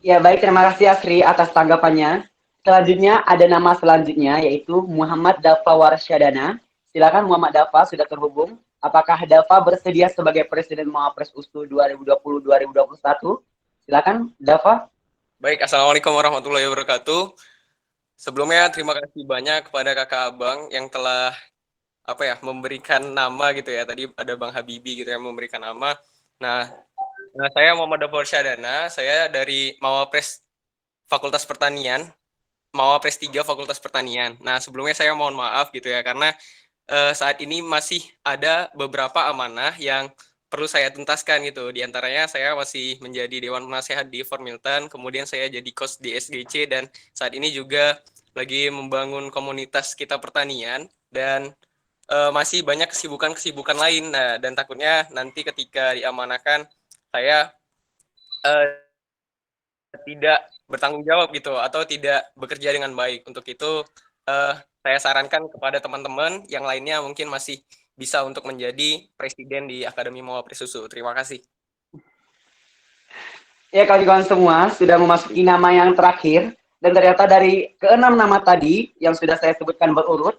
Ya baik, terima kasih Asri atas tanggapannya. Selanjutnya ada nama selanjutnya yaitu Muhammad Dafa Warsyadana. Silakan Muhammad Dafa sudah terhubung. Apakah Dafa bersedia sebagai Presiden Mawapres USU 2020-2021? Silakan Dafa. Baik, Assalamualaikum warahmatullahi wabarakatuh. Sebelumnya terima kasih banyak kepada kakak abang yang telah memberikan nama gitu ya. Tadi ada Bang Habibi gitu yang memberikan nama. Nah saya Muhammad Dafa Warsyadana, saya dari Mawapres Fakultas Pertanian, Mawapres 3 Fakultas Pertanian. Nah sebelumnya saya mohon maaf gitu ya karena saat ini masih ada beberapa amanah yang perlu saya tuntaskan gitu. Di antaranya saya masih menjadi Dewan Penasehat di Formilton, kemudian saya jadi kos di SGC, dan saat ini juga lagi membangun komunitas kita pertanian, dan masih banyak kesibukan-kesibukan lain. Nah, dan takutnya nanti ketika diamanahkan saya tidak bertanggung jawab gitu atau tidak bekerja dengan baik. Untuk itu saya sarankan kepada teman-teman yang lainnya mungkin masih bisa untuk menjadi presiden di Akademi Mawapres USU. Terima kasih. Ya kawan-kawan semua sudah memasuki nama yang terakhir dan ternyata dari ke-6 nama tadi yang sudah saya sebutkan berurut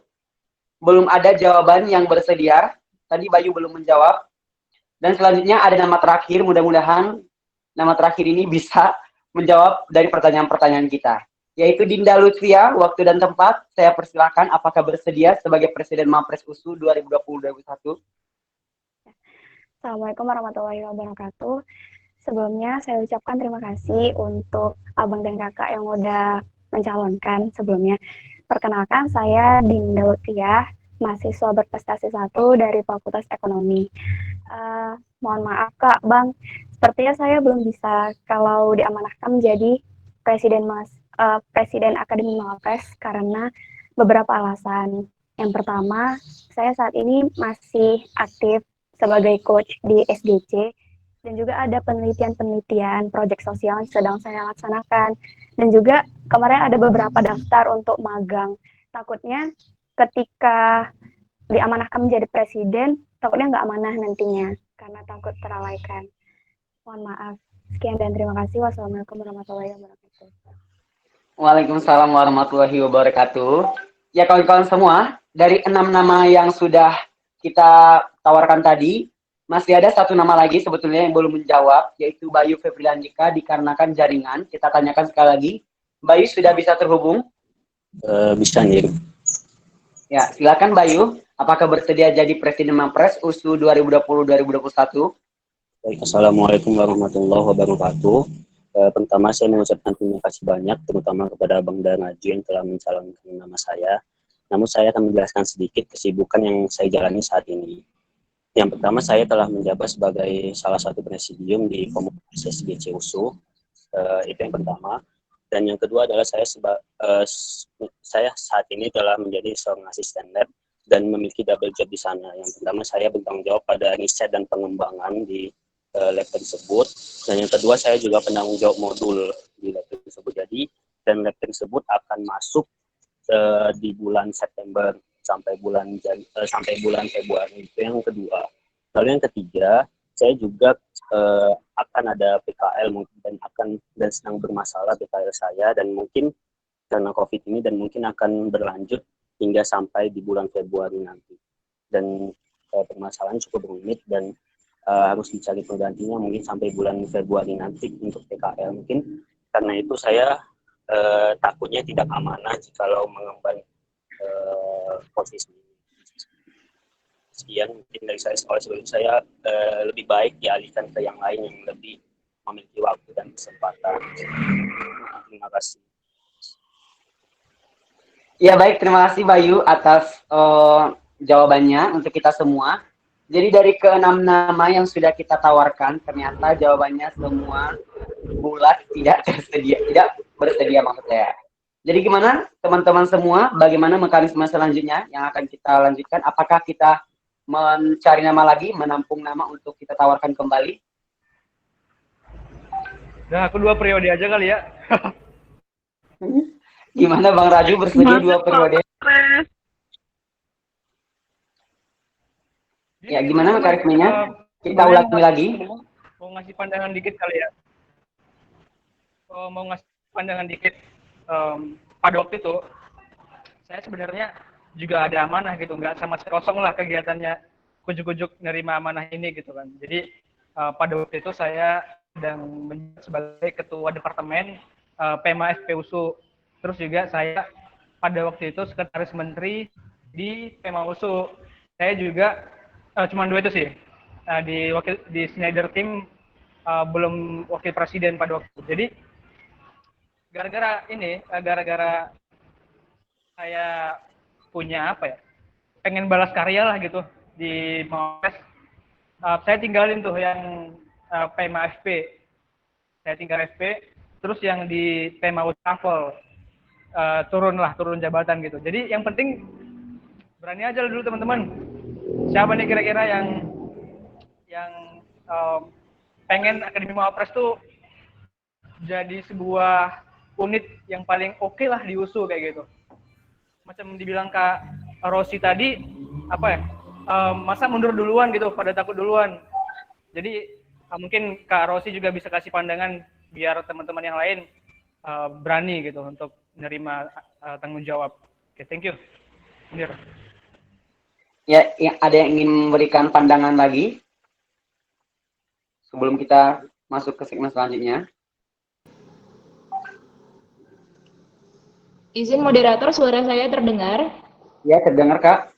belum ada jawaban yang bersedia. Tadi Bayu belum menjawab. Dan selanjutnya ada nama terakhir, mudah-mudahan nama terakhir ini bisa menjawab dari pertanyaan-pertanyaan kita. Yaitu Dinda Lutfia, waktu dan tempat, saya persilakan apakah bersedia sebagai Presiden Mapres USU 2020-2021? Assalamualaikum warahmatullahi wabarakatuh. Sebelumnya saya ucapkan terima kasih untuk abang dan kakak yang udah mencalonkan sebelumnya. Perkenalkan, saya Dinda Lutfia, mahasiswa berprestasi 1 dari Fakultas Ekonomi. Mohon maaf Kak, Bang, sepertinya saya belum bisa kalau diamanahkan menjadi Presiden Presiden Akademi Mawapres karena beberapa alasan. Yang pertama, saya saat ini masih aktif sebagai coach di SGC dan juga ada penelitian-penelitian proyek sosial yang sedang saya laksanakan. Dan juga kemarin ada beberapa daftar untuk magang. Takutnya ketika diamanahkan menjadi presiden, takutnya nggak amanah nantinya karena takut terlalaikan. Mohon maaf. Sekian dan terima kasih. Wassalamualaikum warahmatullahi wabarakatuh. Waalaikumsalam warahmatullahi wabarakatuh. Ya kawan-kawan semua, dari 6 nama yang sudah kita tawarkan tadi, masih ada 1 nama lagi sebetulnya yang belum menjawab, yaitu Bayu Febrianjika dikarenakan jaringan. Kita tanyakan sekali lagi. Bayu sudah bisa terhubung? Bisa nih. Ya, silakan Bayu. Apakah bersedia jadi Presiden Mapres USU 2020-2021? Baik, Assalamualaikum warahmatullahi wabarakatuh. Pertama saya mengucapkan terima kasih banyak, terutama kepada Abang dan Aju yang telah mencalonkan nama saya. Namun saya akan menjelaskan sedikit kesibukan yang saya jalani saat ini. Yang pertama, saya telah menjabat sebagai salah satu presidium di komunitas SGC USU. Itu yang pertama. Dan yang kedua adalah saya saat ini telah menjadi seorang asisten lab dan memiliki double job di sana. Yang pertama, saya bertanggung jawab pada riset dan pengembangan di lab tersebut. Dan yang kedua, saya juga penanggung jawab modul di lab tersebut. Jadi, dan lab tersebut akan masuk di bulan September sampai bulan Februari. Itu yang kedua. Lalu yang ketiga, saya juga akan ada PKL mungkin dan sedang bermasalah PKL saya, dan mungkin karena COVID ini dan mungkin akan berlanjut hingga sampai di bulan Februari nanti. Dan permasalahan cukup rumit dan harus dicari penggantinya mungkin sampai bulan Februari nanti untuk PKL. Mungkin karena itu saya takutnya tidak amanah jikalau mengemban posisi ini. Sekian mungkin dari saya. Sebelum saya lebih baik dialihkan ke yang lain yang lebih memiliki waktu dan kesempatan. Terima kasih. Ya baik, terima kasih Bayu atas jawabannya untuk kita semua. Jadi dari ke-6 nama yang sudah kita tawarkan, ternyata jawabannya semua bulat, tidak bersedia maksud saya. Jadi gimana teman-teman semua, bagaimana mekanisme selanjutnya yang akan kita lanjutkan? Apakah kita mencari nama lagi, menampung nama untuk kita tawarkan kembali? Nah, aku 2 periode aja kali ya. Gimana Bang Raju, bersedia 2 periode? Ya, gimana mekanismenya? Kita ulangi lagi. Mau ngasih pandangan dikit kali ya. Pada waktu itu, saya sebenarnya juga ada amanah gitu, nggak sama kosong lah kegiatannya, kujuk-kujuk nerima amanah ini gitu kan. Jadi pada waktu itu saya sedang menjabat sebagai ketua departemen PEMA FPUSU. Terus juga saya pada waktu itu sekretaris menteri di PEMA USU. Saya juga cuma 2 itu sih. Di Schneider Team belum wakil presiden pada waktu itu. Jadi gara-gara saya punya pengen balas karya lah gitu di Mawapres, saya tinggalin tuh yang PEMA FP, saya tinggal FP, terus yang di PEMA UTAFL turun jabatan gitu. Jadi yang penting berani aja dulu teman-teman. Siapa nih kira-kira yang pengen Akademi Mawapres tuh jadi sebuah unit yang paling oke lah di USU kayak gitu. Macam dibilang Kak Rosi tadi, masa mundur duluan gitu, pada takut duluan. Jadi mungkin Kak Rosi juga bisa kasih pandangan biar teman-teman yang lain berani gitu untuk menerima tanggung jawab. Oke, thank you. Munir. Ya, ada yang ingin memberikan pandangan lagi sebelum kita masuk ke segmen selanjutnya? Izin moderator, suara saya terdengar? Ya, terdengar Kak.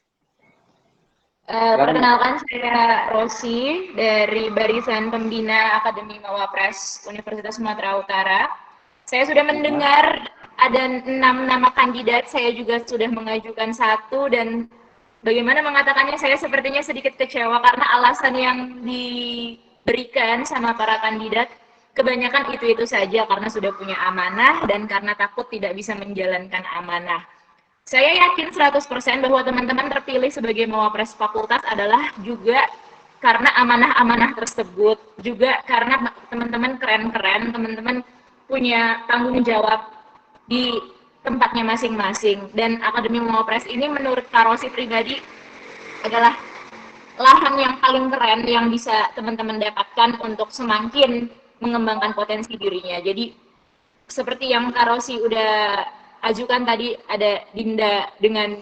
Perkenalkan, saya Rosi dari Barisan Pembina Akademi Mawapres Universitas Sumatera Utara. Saya sudah mendengar ada 6 nama kandidat, saya juga sudah mengajukan 1, dan bagaimana mengatakannya, saya sepertinya sedikit kecewa karena alasan yang diberikan sama para kandidat kebanyakan itu-itu saja karena sudah punya amanah dan karena takut tidak bisa menjalankan amanah. Saya yakin 100% bahwa teman-teman terpilih sebagai mawapres fakultas adalah juga karena amanah-amanah tersebut, juga karena teman-teman keren-keren, teman-teman punya tanggung jawab di tempatnya masing-masing. Dan Akademi Mawapres ini menurut Kak Rosi pribadi adalah lahan yang paling keren yang bisa teman-teman dapatkan untuk semakin mengembangkan potensi dirinya. Jadi seperti yang Kak Rosi udah ajukan tadi, ada Dinda dengan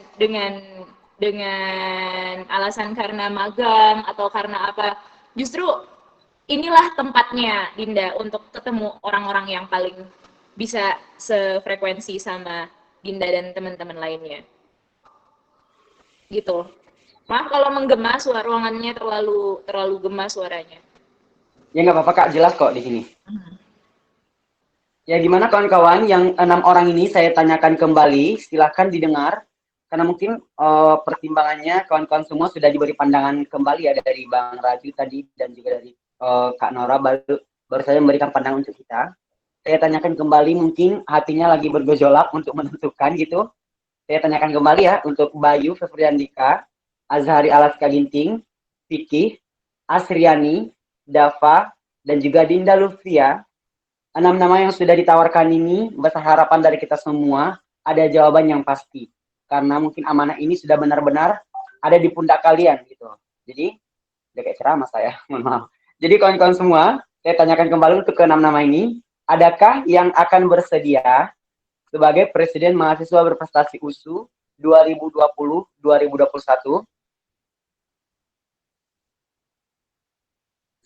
alasan karena magang atau karena apa, justru inilah tempatnya Dinda untuk ketemu orang-orang yang paling bisa sefrekuensi sama Dinda dan teman-teman lainnya gitu. Maaf kalau menggema, ruangannya terlalu gema suaranya. Ya nggak apa-apa Kak, jelas kok di sini. Ya gimana kawan-kawan yang 6 orang ini saya tanyakan kembali, silahkan didengar. Karena mungkin pertimbangannya kawan-kawan semua sudah diberi pandangan kembali ya dari Bang Raju tadi dan juga dari Kak Nora, baru saya memberikan pandangan untuk kita. Saya tanyakan kembali, mungkin hatinya lagi bergejolak untuk menentukan gitu. Saya tanyakan kembali ya untuk Bayu Febriandika, Azhari Alaska Ginting, Vicky, Asriani, Dava, dan juga Dinda Lufia. 6 nama yang sudah ditawarkan ini, besar harapan dari kita semua, ada jawaban yang pasti. Karena mungkin amanah ini sudah benar-benar ada di pundak kalian gitu. Jadi, udah kayak ceramah saya, mohon maaf. Jadi kawan-kawan semua, saya tanyakan kembali untuk ke 6 nama ini, adakah yang akan bersedia sebagai Presiden Mahasiswa Berprestasi USU 2020-2021?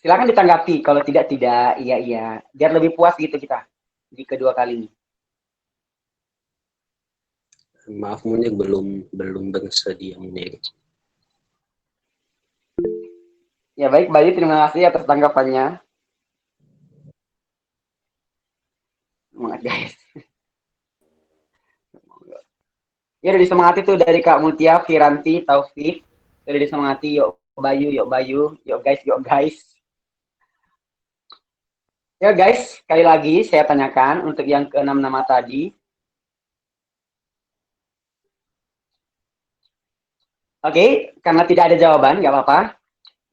Silakan ditanggapi, kalau tidak, iya. Biar lebih puas gitu kita di kedua kali ini. Maaf Munir, belum bersedia Munir. Ya baik, Bayu, terima kasih atas tanggapannya. Semangat guys. Ya udah disemangati tuh dari Kak Mutia, Firanti, Taufik. Udah disemangati, yuk Bayu, yuk guys. Ya guys, sekali lagi saya tanyakan untuk yang ke-6 nama tadi. Oke, karena tidak ada jawaban, nggak apa-apa.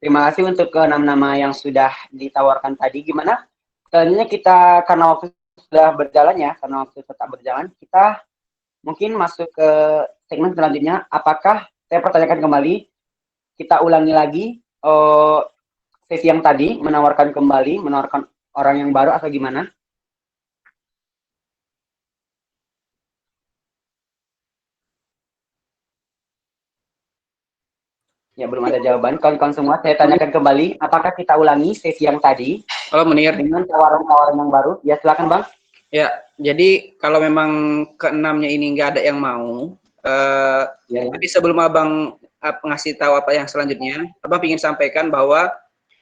Terima kasih untuk ke-6 nama yang sudah ditawarkan tadi. Gimana? Selanjutnya kita, karena waktu sudah berjalan ya, karena waktu tetap berjalan, kita mungkin masuk ke segmen selanjutnya. Apakah, saya pertanyakan kembali, kita ulangi lagi sesi yang tadi, menawarkan orang yang baru atau gimana? Ya, belum ada jawaban. Kawan-kawan semua, saya tanyakan kembali, apakah kita ulangi sesi yang tadi? Halo Munir. Dengan tawaran-tawaran yang baru? Ya, silakan Bang. Ya, jadi kalau memang ke-6-nya ini nggak ada yang mau, tapi sebelum Abang ngasih tahu apa yang selanjutnya, Abang ingin sampaikan bahwa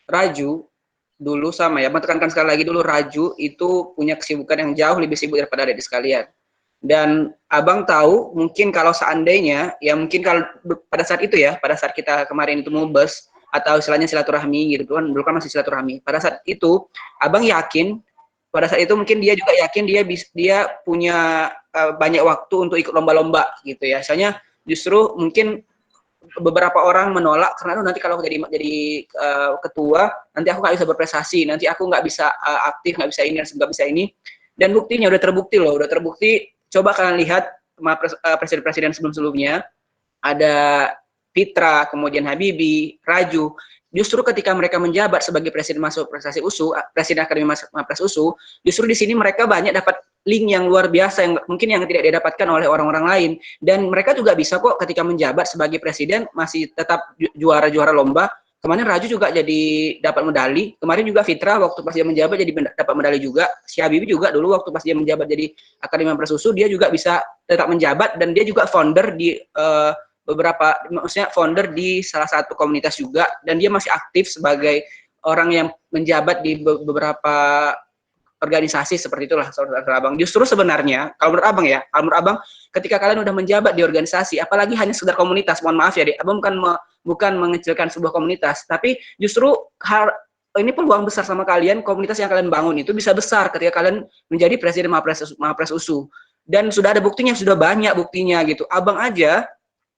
Raju dulu sama ya, menekankan sekali lagi dulu, Raju itu punya kesibukan yang jauh lebih sibuk daripada adik sekalian. Dan Abang tahu mungkin kalau seandainya, ya mungkin kalau pada saat itu ya, pada saat kita kemarin itu mubes atau istilahnya silaturahmi gitu kan, dulu kan masih silaturahmi. Pada saat itu Abang yakin, pada saat itu mungkin dia juga yakin dia punya banyak waktu untuk ikut lomba-lomba gitu ya. Misalnya justru mungkin beberapa orang menolak karena nanti kalau jadi ketua nanti aku nggak bisa berprestasi, nanti aku nggak bisa aktif, nggak bisa ini. Dan buktinya udah terbukti. Coba kalian lihat presiden-presiden sebelum-sebelumnya, ada Fitra, kemudian Habibie, Raju. Justru ketika mereka menjabat sebagai presiden masuk prestasi USU, presiden Akademi Mapres USU, justru di sini mereka banyak dapat link yang luar biasa yang mungkin yang tidak didapatkan oleh orang-orang lain. Dan mereka juga bisa kok ketika menjabat sebagai presiden masih tetap juara-juara lomba. Kemarin Raju juga jadi dapat medali. Kemarin juga Fitra waktu pas dia menjabat jadi dapat medali juga. Si Habibie juga dulu waktu pas dia menjabat jadi Akademi Mapres USU, dia juga bisa tetap menjabat dan dia juga founder di founder di salah satu komunitas juga, dan dia masih aktif sebagai orang yang menjabat di beberapa organisasi seperti itulah saudara Abang. Justru sebenarnya kalau menurut Abang ketika kalian udah menjabat di organisasi, apalagi hanya sekedar komunitas, mohon maaf ya Abang bukan mengecilkan sebuah komunitas, tapi justru ini peluang besar sama kalian, komunitas yang kalian bangun itu bisa besar ketika kalian menjadi presiden Mapres USU. Dan sudah ada buktinya, sudah banyak buktinya gitu. Abang aja,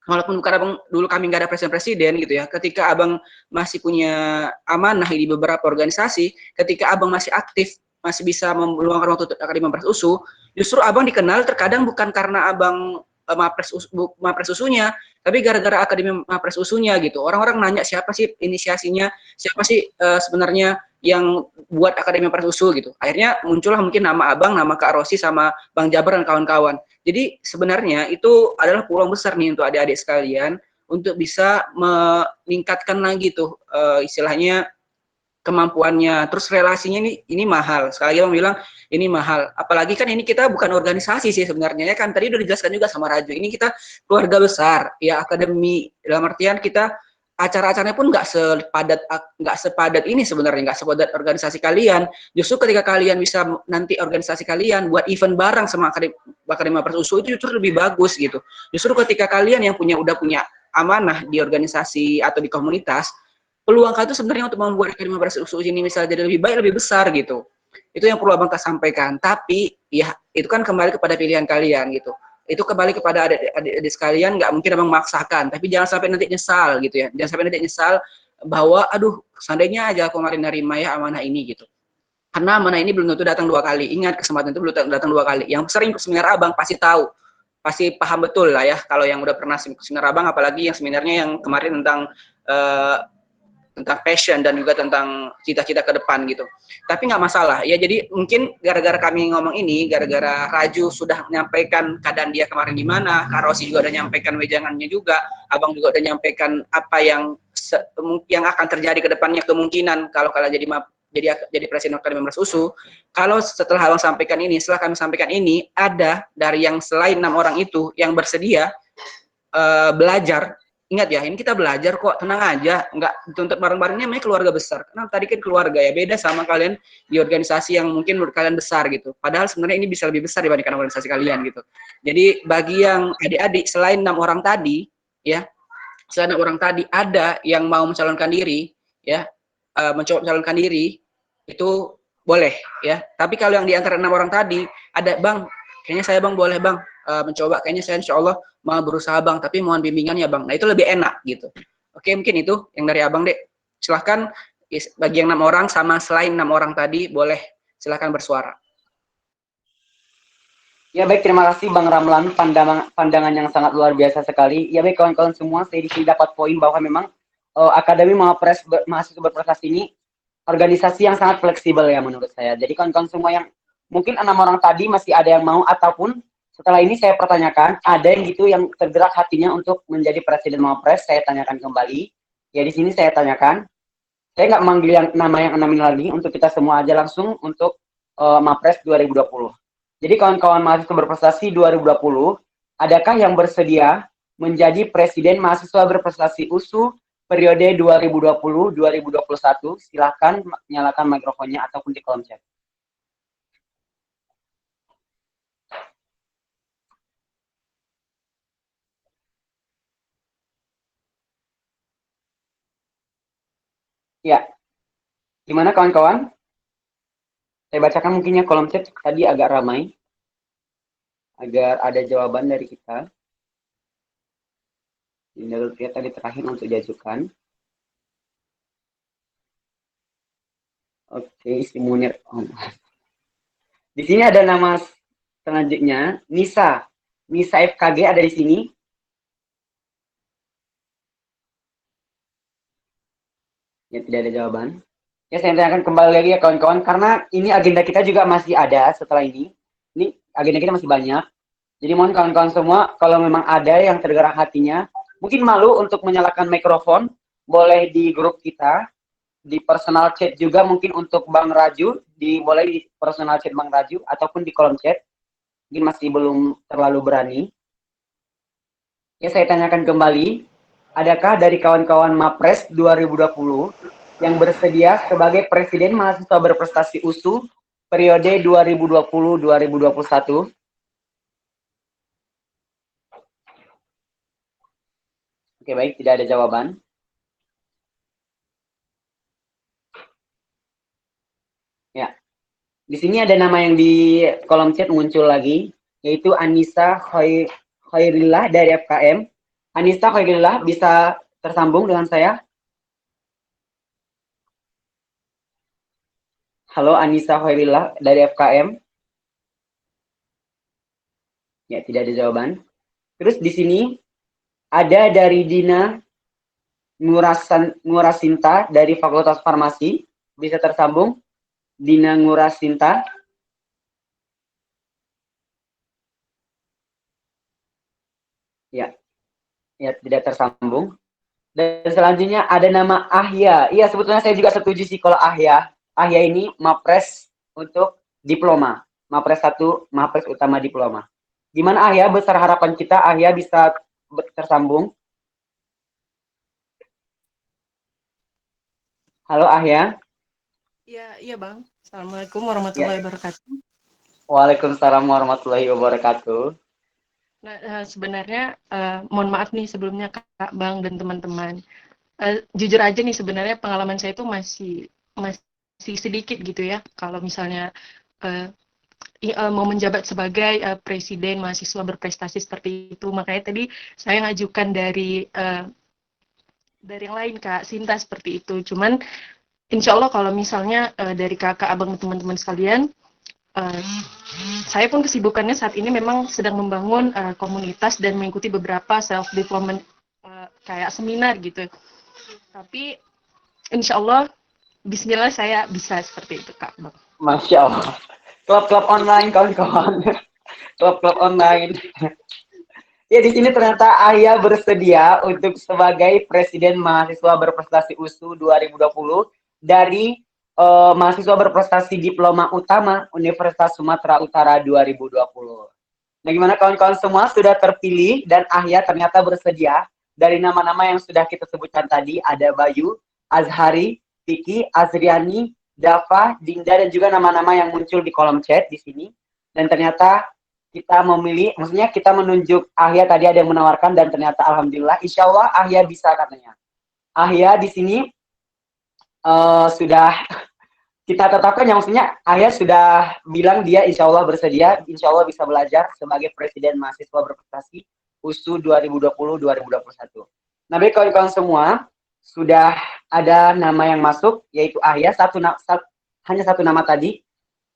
walaupun bukan abang dulu kami nggak ada presiden gitu ya, ketika abang masih punya amanah di beberapa organisasi, ketika abang masih aktif, masih bisa meluangkan waktu untuk Akademi Mapres USU, justru abang dikenal terkadang bukan karena abang Mapres USU-nya, tapi gara-gara Akademi Mapres USU-nya gitu. Orang-orang nanya siapa sih inisiasinya, siapa sih sebenarnya yang buat Akademi Mapres USU gitu. Akhirnya muncullah mungkin nama abang, nama Kak Rosi, sama Bang Jabar dan kawan-kawan. Jadi sebenarnya itu adalah peluang besar nih untuk adik-adik sekalian untuk bisa meningkatkan lagi tuh istilahnya kemampuannya. Terus relasinya ini mahal. Sekali lagi Bang bilang ini mahal. Apalagi kan ini kita bukan organisasi sih sebenarnya ya kan. Tadi udah dijelaskan juga sama Raju. Ini kita keluarga besar ya, akademi dalam artian kita acara-acaranya pun nggak sepadat ini sebenarnya, nggak sepadat organisasi kalian. Justru ketika kalian bisa nanti organisasi kalian buat event bareng sama Akademi Mapres USU itu justru lebih bagus gitu. Justru ketika kalian yang udah punya amanah di organisasi atau di komunitas, peluang kalian itu sebenarnya untuk membuat Akademi Mapres USU ini misalnya jadi lebih baik, lebih besar gitu. Itu yang perlu abang sampaikan. Tapi ya itu kan kembali kepada pilihan kalian gitu. Itu kembali kepada adik-adik sekalian, nggak mungkin abang memaksakan, tapi jangan sampai nanti nyesal gitu ya, jangan sampai nanti nyesal bahwa aduh seandainya aja aku kemarin nerima ya amanah ini gitu, karena amanah ini belum tentu datang 2 kali, ingat kesempatan itu belum datang 2 kali. Yang sering seminar abang pasti tahu, pasti paham betul lah ya kalau yang udah pernah seminar abang, apalagi yang seminarnya yang kemarin tentang passion dan juga tentang cita-cita ke depan gitu. Tapi nggak masalah ya, jadi mungkin gara-gara kami ngomong ini, gara-gara Raju sudah menyampaikan keadaan dia kemarin di mana, Kak Rosi juga udah menyampaikan wejangannya juga, abang juga udah menyampaikan apa yang akan terjadi ke depannya, kemungkinan kalau kalian jadi presiden Akademi Mapres USU. Kalau setelah abang sampaikan ini, setelah kami sampaikan ini, ada dari yang selain 6 orang itu yang bersedia belajar. Ingat ya, ini kita belajar kok, tenang aja, nggak tuntut bareng-barengnya, namanya keluarga besar. Karena tadi kan keluarga ya, beda sama kalian di organisasi yang mungkin menurut kalian besar gitu. Padahal sebenarnya ini bisa lebih besar dibandingkan organisasi kalian gitu. Jadi bagi yang adik-adik, selain 6 orang tadi, ya, selain 6 orang tadi, ada yang mau mencalonkan diri, ya, mencoba mencalonkan diri, itu boleh, ya. Tapi kalau yang di antara 6 orang tadi, ada, Bang, kayaknya saya Bang boleh Bang, mencoba, kayaknya saya insya Allah mau berusaha Bang, tapi mohon bimbingannya Bang. Nah itu lebih enak gitu. Oke, mungkin itu yang dari abang Dek. Silahkan bagi yang 6 orang sama selain 6 orang tadi, boleh silahkan bersuara. Ya baik, terima kasih Bang Ramlan, pandangan yang sangat luar biasa sekali. Ya baik kawan-kawan semua, saya di sini dapat poin bahwa memang Akademi Mahasiswa Berprestasi ini organisasi yang sangat fleksibel ya menurut saya. Jadi kawan-kawan semua yang mungkin 6 orang tadi masih ada yang mau, ataupun setelah ini saya pertanyakan, ada yang gitu yang tergerak hatinya untuk menjadi presiden Mapres, saya tanyakan kembali. Ya di sini saya tanyakan, saya nggak manggil nama yang 6 ini lagi, untuk kita semua aja langsung untuk Mapres 2020. Jadi kawan-kawan mahasiswa berprestasi 2020, adakah yang bersedia menjadi presiden mahasiswa berprestasi USU periode 2020-2021? Silahkan nyalakan mikrofonnya ataupun di kolom chat. Ya, gimana kawan-kawan? Saya bacakan mungkinnya kolom chat tadi agak ramai, agar ada jawaban dari kita. Ini tadi terakhir untuk diajukan. Oke, Isti Munir. Di sini ada nama selanjutnya, Nisa. Nisa FKG ada di sini. Ya, tidak ada jawaban. Ya, saya tanyakan kembali lagi ya kawan-kawan, karena ini agenda kita juga masih ada setelah ini. Ini agenda kita masih banyak. Jadi mohon kawan-kawan semua, kalau memang ada yang tergerak hatinya, mungkin malu untuk menyalakan mikrofon, boleh di grup kita, di personal chat juga mungkin untuk Bang Raju, boleh di personal chat Bang Raju, ataupun di kolom chat. Mungkin masih belum terlalu berani. Ya, saya tanyakan kembali, adakah dari kawan-kawan Mapres 2020 yang bersedia sebagai Presiden Mahasiswa Berprestasi USU periode 2020-2021? Oke, baik, tidak ada jawaban. Di sini ada nama yang di kolom chat muncul lagi, yaitu Anissa Khairillah dari FKM. Anissa Khairillah bisa tersambung dengan saya? Halo Anissa Khairillah dari FKM. Ya, tidak ada jawaban. Terus di sini ada dari Dina Ngurasinta dari Fakultas Farmasi. Bisa tersambung? Dina Ngurasinta. Ya, ya tidak tersambung. Dan selanjutnya ada nama Ahya. Iya, sebetulnya saya juga setuju sih kalau Ahya. Ahya ini Mapres untuk diploma. Mapres 1, Mapres utama diploma. Gimana Ahya? Besar harapan kita Ahya bisa tersambung. Halo Ahya. Iya Bang. Assalamualaikum warahmatullahi wabarakatuh. Waalaikumsalam warahmatullahi wabarakatuh. Nah, sebenarnya mohon maaf nih sebelumnya Kak Bang dan teman-teman. Jujur aja nih sebenarnya pengalaman saya itu masih sedikit gitu ya. Kalau misalnya mau menjabat sebagai presiden mahasiswa berprestasi seperti itu, makanya tadi saya ngajukan dari yang lain Kak Sinta seperti itu. Cuman insya Allah kalau misalnya dari kakak abang teman-teman sekalian, saya pun kesibukannya saat ini memang sedang membangun komunitas dan mengikuti beberapa self development kayak seminar gitu. Tapi insya Allah, Bismillah saya bisa seperti itu Kak Bang. Masya Allah. Klub-klub online kawan-kawan. Klub-klub online. Ya di sini ternyata Ahya bersedia untuk sebagai Presiden Mahasiswa Berprestasi USU 2020 dari mahasiswa berprestasi diploma utama Universitas Sumatera Utara 2020. Nah gimana kawan-kawan semua sudah terpilih dan Ahya ternyata bersedia dari nama-nama yang sudah kita sebutkan tadi, ada Bayu, Azhari, Vicky, Azriani, Dava, Dinda dan juga nama-nama yang muncul di kolom chat di sini. Dan ternyata kita memilih, maksudnya kita menunjuk Ahya tadi ada yang menawarkan dan ternyata alhamdulillah insya Allah Ahya bisa katanya. Ahya di sini sudah kita tetapkan yang maksudnya Ahya sudah bilang dia insya Allah bersedia, insya Allah bisa belajar sebagai Presiden Mahasiswa Berprestasi USU 2020-2021. Nah baik kawan-kawan semua, sudah ada nama yang masuk yaitu Ahya, hanya satu nama tadi.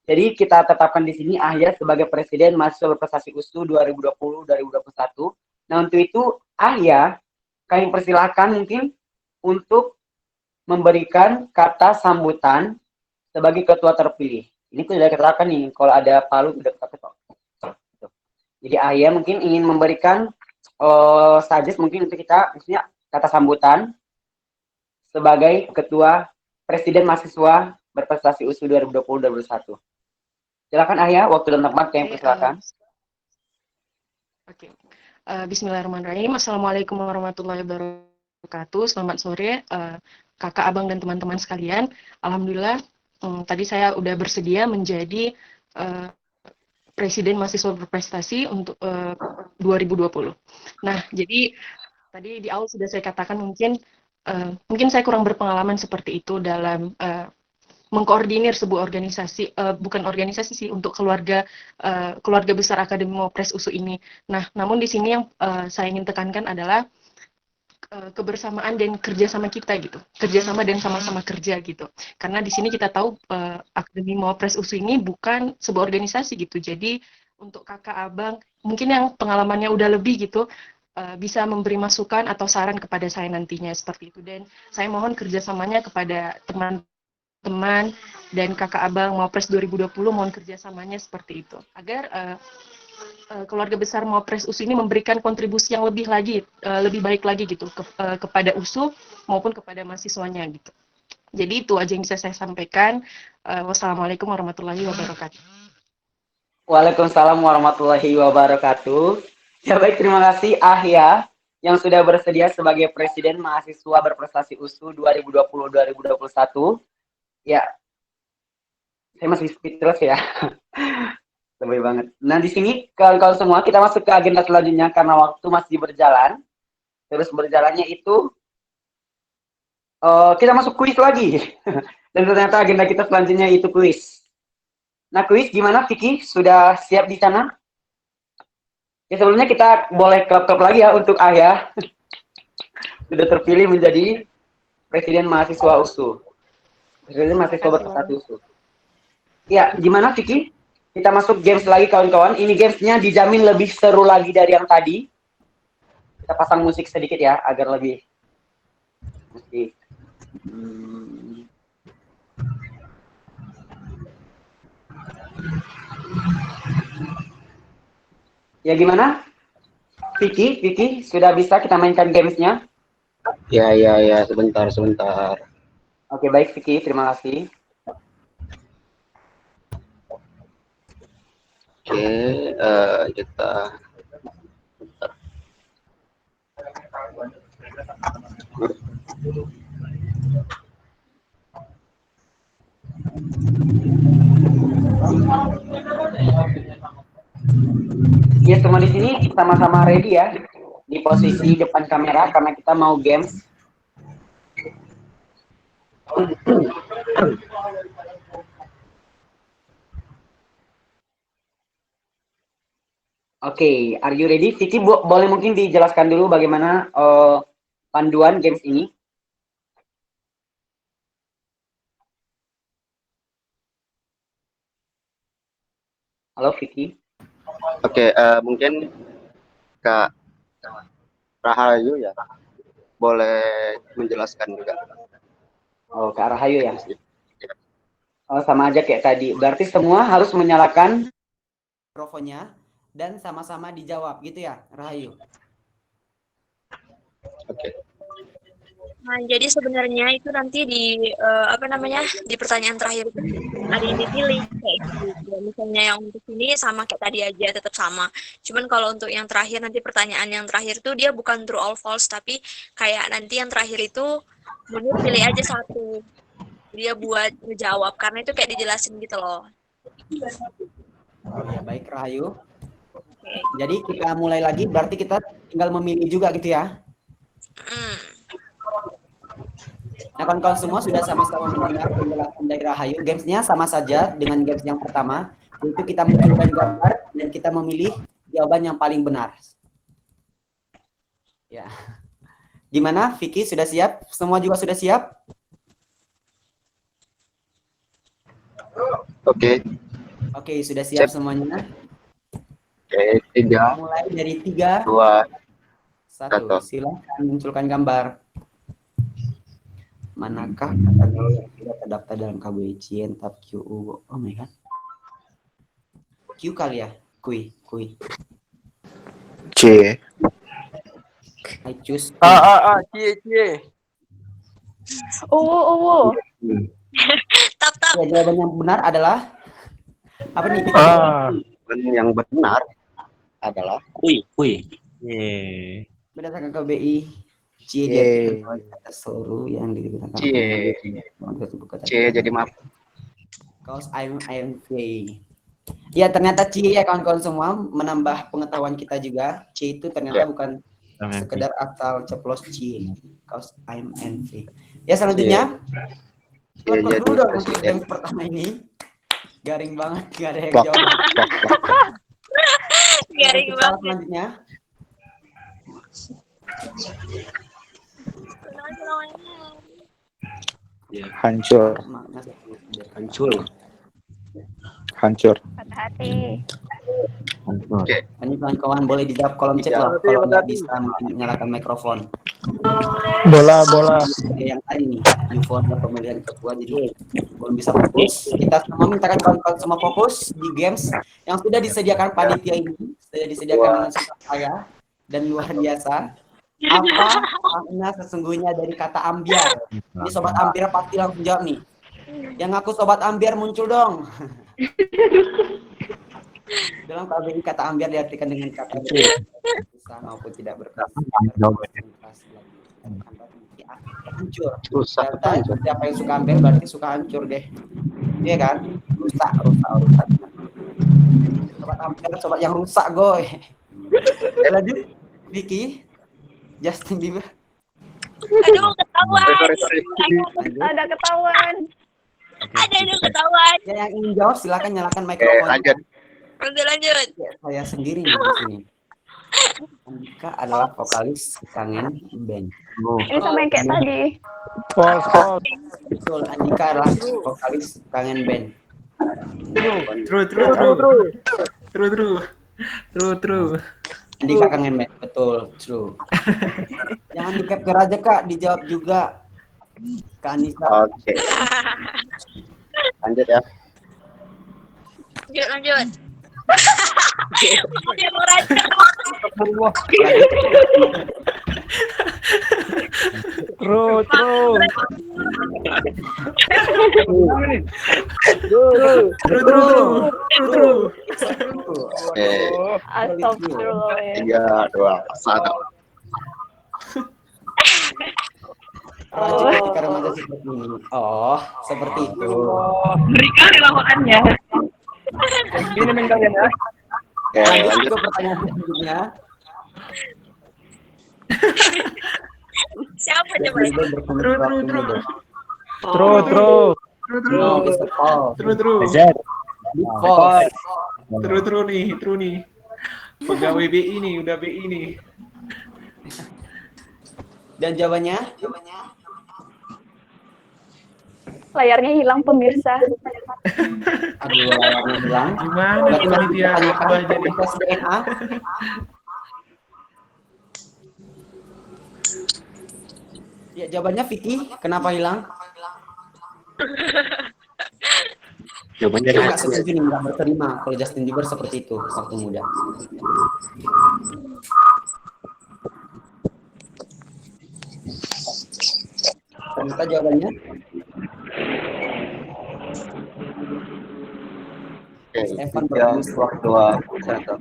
Jadi kita tetapkan di sini Ahya sebagai Presiden Mahasiswa Berprestasi USU 2020-2021. Nah untuk itu Ahya, kami persilahkan mungkin untuk memberikan kata sambutan sebagai ketua terpilih. Ini sudah katakan nih, kalau ada palu sudah ketok. Jadi Ahya mungkin ingin memberikan suggest mungkin untuk kita, maksudnya kata sambutan sebagai ketua Presiden Mahasiswa Berprestasi USU 2020-2021. Silakan Ahya, waktu dan tempat yang persilakan. Oke. Bismillahirrahmanirrahim. Assalamualaikum warahmatullahi wabarakatuh. Selamat sore kakak abang dan teman-teman sekalian. Alhamdulillah tadi saya udah bersedia menjadi Presiden Mahasiswa Berprestasi untuk 2020. Nah, jadi tadi di awal sudah saya katakan mungkin saya kurang berpengalaman seperti itu dalam mengkoordinir sebuah organisasi, bukan organisasi sih, untuk keluarga besar Akademi Mapres USU ini. Nah, namun di sini yang saya ingin tekankan adalah kebersamaan dan kerjasama kita gitu, kerjasama dan sama-sama kerja gitu. Karena di sini kita tahu Akademi Mapres USU ini bukan sebuah organisasi gitu. Jadi untuk kakak abang mungkin yang pengalamannya udah lebih gitu bisa memberi masukan atau saran kepada saya nantinya seperti itu. Dan saya mohon kerjasamanya kepada teman-teman dan kakak abang Mapres 2020 mohon kerjasamanya seperti itu agar keluarga besar Mapres USU ini memberikan kontribusi yang lebih baik lagi gitu kepada USU maupun kepada mahasiswanya gitu. Jadi itu aja yang bisa saya sampaikan. Wassalamualaikum warahmatullahi wabarakatuh. Waalaikumsalam warahmatullahi wabarakatuh. Ya baik, terima kasih Ahya yang sudah bersedia sebagai Presiden Mahasiswa Berprestasi USU 2020-2021. Ya, saya masih speechless ya. Lebih banget. Nah di sini kawan-kawan semua kita masuk ke agenda selanjutnya karena waktu masih berjalan. Terus berjalannya itu kita masuk kuis lagi. Dan ternyata agenda kita selanjutnya itu kuis. Nah, kuis gimana Vicky? Sudah siap di sana? Ya, sebelumnya kita boleh klap-klap lagi ya untuk Ayah. Sudah terpilih menjadi Presiden Mahasiswa USU. Presiden Mahasiswa Berprestasi USU. Ya, gimana Vicky? Kita masuk games lagi kawan-kawan. Ini gamesnya dijamin lebih seru lagi dari yang tadi. Kita pasang musik sedikit ya, agar lebih musik. Ya gimana? Vicky, sudah bisa kita mainkan gamesnya? Ya, sebentar. Oke, baik Vicky, terima kasih. Oke, kita Ya, semua di sini sama-sama ready ya, di posisi depan kamera karena kita mau games. Oke, are you ready? Vicky, boleh mungkin dijelaskan dulu bagaimana panduan games ini? Halo Vicky. Oke, mungkin Kak Rahayu ya, boleh menjelaskan juga. Oh, Kak Rahayu ya? Oh, sama aja kayak tadi. Berarti semua harus menyalakan mikrofonnya dan sama-sama dijawab gitu ya, Rahayu? Oke. Nah, jadi sebenarnya itu nanti di di pertanyaan terakhir itu ada yang dipilih kayak gitu. Ya, misalnya yang untuk ini sama kayak tadi aja tetap sama. Cuman kalau untuk yang terakhir nanti pertanyaan yang terakhir tuh dia bukan true or false tapi kayak nanti yang terakhir itu Munir pilih aja satu. Dia buat menjawab karena itu kayak dijelasin gitu loh. Oh ya, baik Rahayu. Jadi kita mulai lagi, berarti kita tinggal memilih juga gitu ya? Nah, kawan-kawan semua sudah sama-sama mendengar penjelasan dari Rahayu. Gamesnya sama saja dengan games yang pertama, yaitu kita munculkan gambar dan kita memilih jawaban yang paling benar. Ya. Gimana, Vicky sudah siap? Semua juga sudah siap? Oke. Oke, sudah siap semuanya? Oke, 3. Mulai dari 3, 2, 1. Silakan munculkan gambar. Manakah kategori yang tidak terdaftar dalam KBCN tab QU? Oh my god. Q kali ya? Kui. C. I choose. C. Tap. Ya, jawaban yang benar adalah apa nih? Yang benar adalah kui. Berdasarkan KBI C seluruh yang digunakan. C jadi maaf. Cause I'm free. Ya, ternyata C ya kawan-kawan semua, menambah pengetahuan kita juga. C itu ternyata bukan sekedar asal ceplos C. Cause I'm free. Ya, selanjutnya. Jadi untuk yang pertama ini garing banget, gak ada yang jawab. Garing banget. Selanjutnya. Hancur. Hati-hati. Oke. Ini kawan-kawan boleh dijawab kolom chat loh kalau nggak bisa menyalakan mikrofon. Bola. Yang tadi nih, Euphoria pemilihan ketua, jadi belum bisa fokus. Kita semua mintakan kawan-kawan semua fokus di games yang sudah disediakan panitia ini, sudah disediakan dengan susah payah dan luar biasa. Apa makna sesungguhnya dari kata ambiar? Ini sobat ambiar pasti langsung jawab nih. Yang ngaku sobat ambiar muncul dong. Dalam KBI kata ambiar diartikan dengan kata susah maupun tidak berkelas. Hancur. Siapa yang suka ambil berarti suka hancur deh. Iya kan? Rusak. Sobat ambil, sobat yang rusak goy. Lanjut, Vicky, Justin Bieber. Aduh, ketahuan. Ada ketahuan. Ada yang ketahuan. Ya, yang ingin jawab silakan nyalakan mikrofon. lanjut. Lanjut. Ya, saya sendiri nih di sini. Andika adalah vokalis Kangen Band. Ini sama yang kayak tadi. Betul, Andika adalah vokalis Kangen Band. True. Andika Kangen Band, betul, true. Jangan di-capture aja Kak, dijawab juga. Kak Anissa. Oke. Lanjut ya. Lanjut. Oke, mau rancang. True. Astagfirullah. 3, 2, 1. Ketika remaja seperti ini. Oh, seperti itu. Berikan lawakannya. Ini main kalian ya. Oke, lanjut. Ke pertanyaan selanjutnya. Siapa coba? True nih. Pegawai BI nih, udah BI nih. Dan jawabannya? Layarnya hilang pemirsa. Aduh, layarnya hilang. Gimana nih panitia? Aku aja nih. Tes DNA. Ya, jawabannya Vicky, kenapa hilang? Jawabannya Saya nggak setuju nih, nggak berterima kalau Justin Bieber seperti itu waktu muda. Ternyata jawabannya? Oke, Evan 3, 2, 1.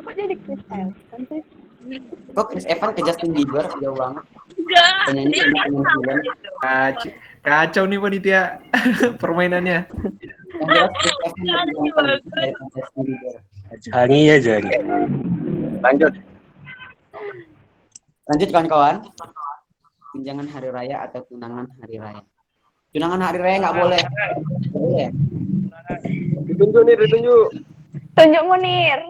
Kok jadi Chris Evans sih? Kok Chris Evans ke Justin Bieber jauh banget? Enggak. Penyanyi Dia kan film. Kacau nih panitia permainannya. Yang jelas Chris Evans lebih ganteng daripada Justin Bieber. Jari ya jari. Lanjut. Lanjut kawan-kawan. Tunjangan hari raya atau tunangan hari raya? Tunangan hari raya nggak boleh. Nggak boleh. Ditunjuk. Tunjuk Munir.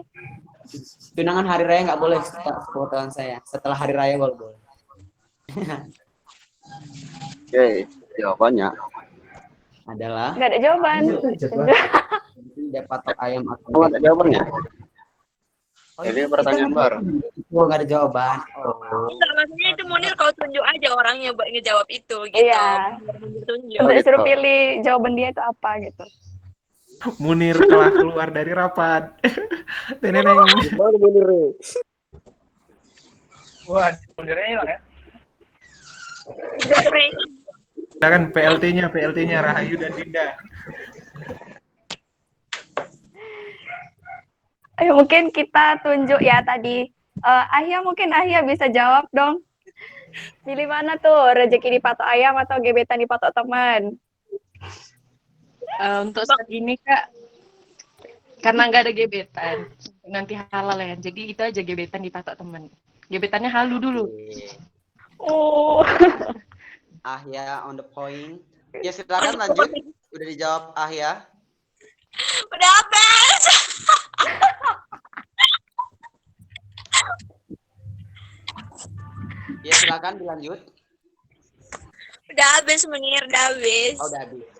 Tunangan hari raya nggak boleh, sepengetahuan saya. Setelah hari raya baru boleh. Oke, jawabannya Adalah Nggak ada jawaban. tidak patok ayam atau oh, ada jawabannya. Ini pertanyaan baru. Oh, nggak ada jawaban. Oh. Enggak, maksudnya itu Munir kau tunjuk aja orangnya buat ngejawab itu gitu. Iya. Tunjuk. Untuk disuruh pilih jawaban dia itu apa gitu. Munir telah keluar dari rapat. Neneng. Wah, Munirnya hilang ya. Silakan PLT-nya Rahayu dan Dinda. Ayo mungkin kita tunjuk ya tadi. Ahya mungkin Ahya bisa jawab dong. Pilih mana tuh? Rezeki dipatok ayam atau gebetan dipatok teman? Untuk saat ini Kak, karena nggak ada gebetan, nanti halal ya. Jadi itu aja gebetan dipatok teman. Gebetannya halu dulu. Oh. Ahya on the point. Ya silakan lanjut. Udah dijawab Ahya. Udah habis. Ya silakan dilanjut. Udah habis Munir, udah habis. Oh, udah habis.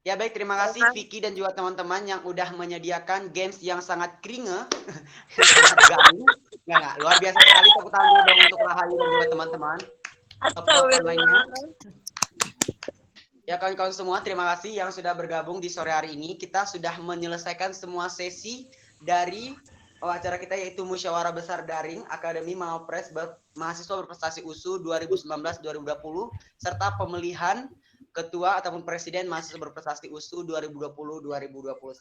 Ya baik, terima kasih Vicky dan juga teman-teman yang udah menyediakan games yang sangat kringe. Enggak, luar biasa sekali. Tepuk tangan dulu dong untuk Rahayu dan juga teman-teman. Ya kawan-kawan semua, terima kasih yang sudah bergabung di sore hari ini. Kita sudah menyelesaikan semua sesi dari acara kita yaitu Musyawarah Besar Daring Akademi Mawapres Mahasiswa Berprestasi USU 2019-2020 serta pemilihan Ketua ataupun Presiden Mahasiswa Berprestasi USU 2020-2021.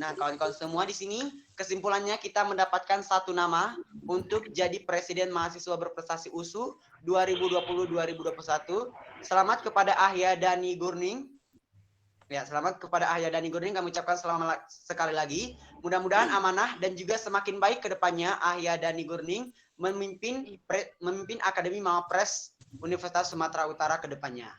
Nah, kawan-kawan semua di sini kesimpulannya kita mendapatkan satu nama untuk jadi Presiden Mahasiswa Berprestasi USU 2020-2021. Selamat kepada Ahya Dani Gurning. Ya, selamat kepada Ahya Dani Gurning kami ucapkan selamat sekali lagi. Mudah-mudahan amanah dan juga semakin baik ke depannya Ahya Dani Gurning memimpin Akademi Mawapres Universitas Sumatera Utara ke depannya.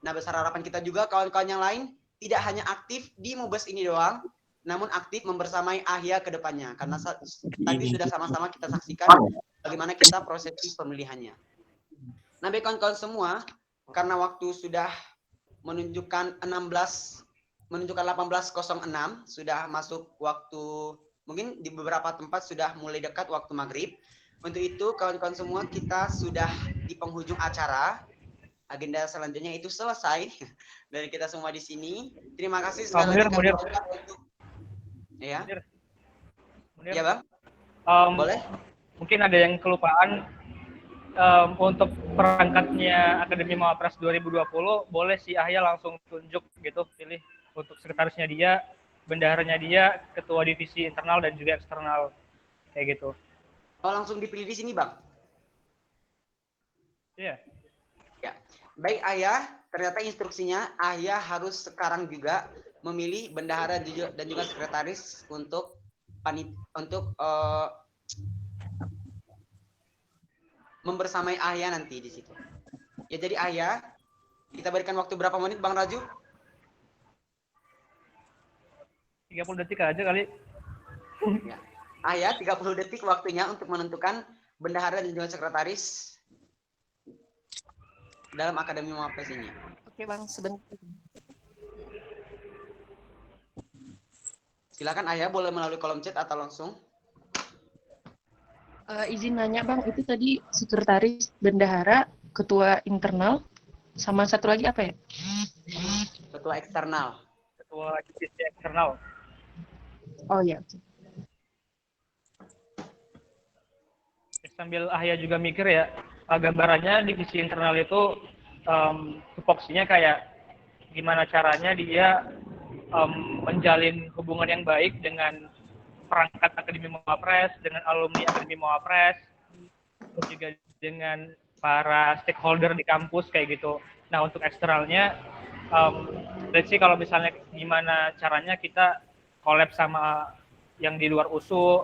Nah, besar harapan kita juga kawan-kawan yang lain tidak hanya aktif di Mubes ini doang, namun aktif membersamai Ahya ke depannya. Karena tadi sudah sama-sama kita saksikan bagaimana kita prosesi pemilihannya. Nah, baik kawan-kawan semua, karena waktu sudah menunjukkan 18.06, sudah masuk waktu, mungkin di beberapa tempat sudah mulai dekat waktu maghrib. Untuk itu kawan-kawan semua, kita sudah di penghujung acara. Agenda selanjutnya itu selesai dari kita semua di sini. Terima kasih sekali lagi kami ucapkan untuk ya. Ya, Bang. Boleh? Mungkin ada yang kelupaan. Untuk perangkatnya Akademi Mawapres 2020, boleh si Ahya langsung tunjuk gitu, pilih untuk sekretarisnya dia, bendaharanya dia, ketua divisi internal dan juga eksternal, kayak gitu. Oh, langsung dipilih di sini, Bang? Iya. Ya. Baik, Ahya, ternyata instruksinya Ahya harus sekarang juga memilih bendahara dan juga sekretaris untuk membersamai Ahya nanti di situ. Ya, jadi Ahya, kita berikan waktu berapa menit, Bang Raju? 30 detik aja kali. Ya. Ahya, 30 detik waktunya untuk menentukan bendahara dan juga sekretaris dalam Akademi Mawapres ini. Oke, Bang, sebentar. Silakan Ahya, boleh melalui kolom chat atau langsung. Izin nanya, Bang, itu tadi sekretaris, bendahara, ketua internal, sama satu lagi apa ya? Ketua eksternal. Ketua divisi eksternal. Oh iya. Sambil Ahya juga mikir ya, gambarannya divisi internal itu tupoksinya kayak gimana caranya dia menjalin hubungan yang baik dengan perangkat Akademi Mawapres, dengan alumni Akademi Mawapres, terus juga dengan para stakeholder di kampus kayak gitu. Nah, untuk eksternalnya, let's see kalau misalnya gimana caranya kita collab sama yang di luar USU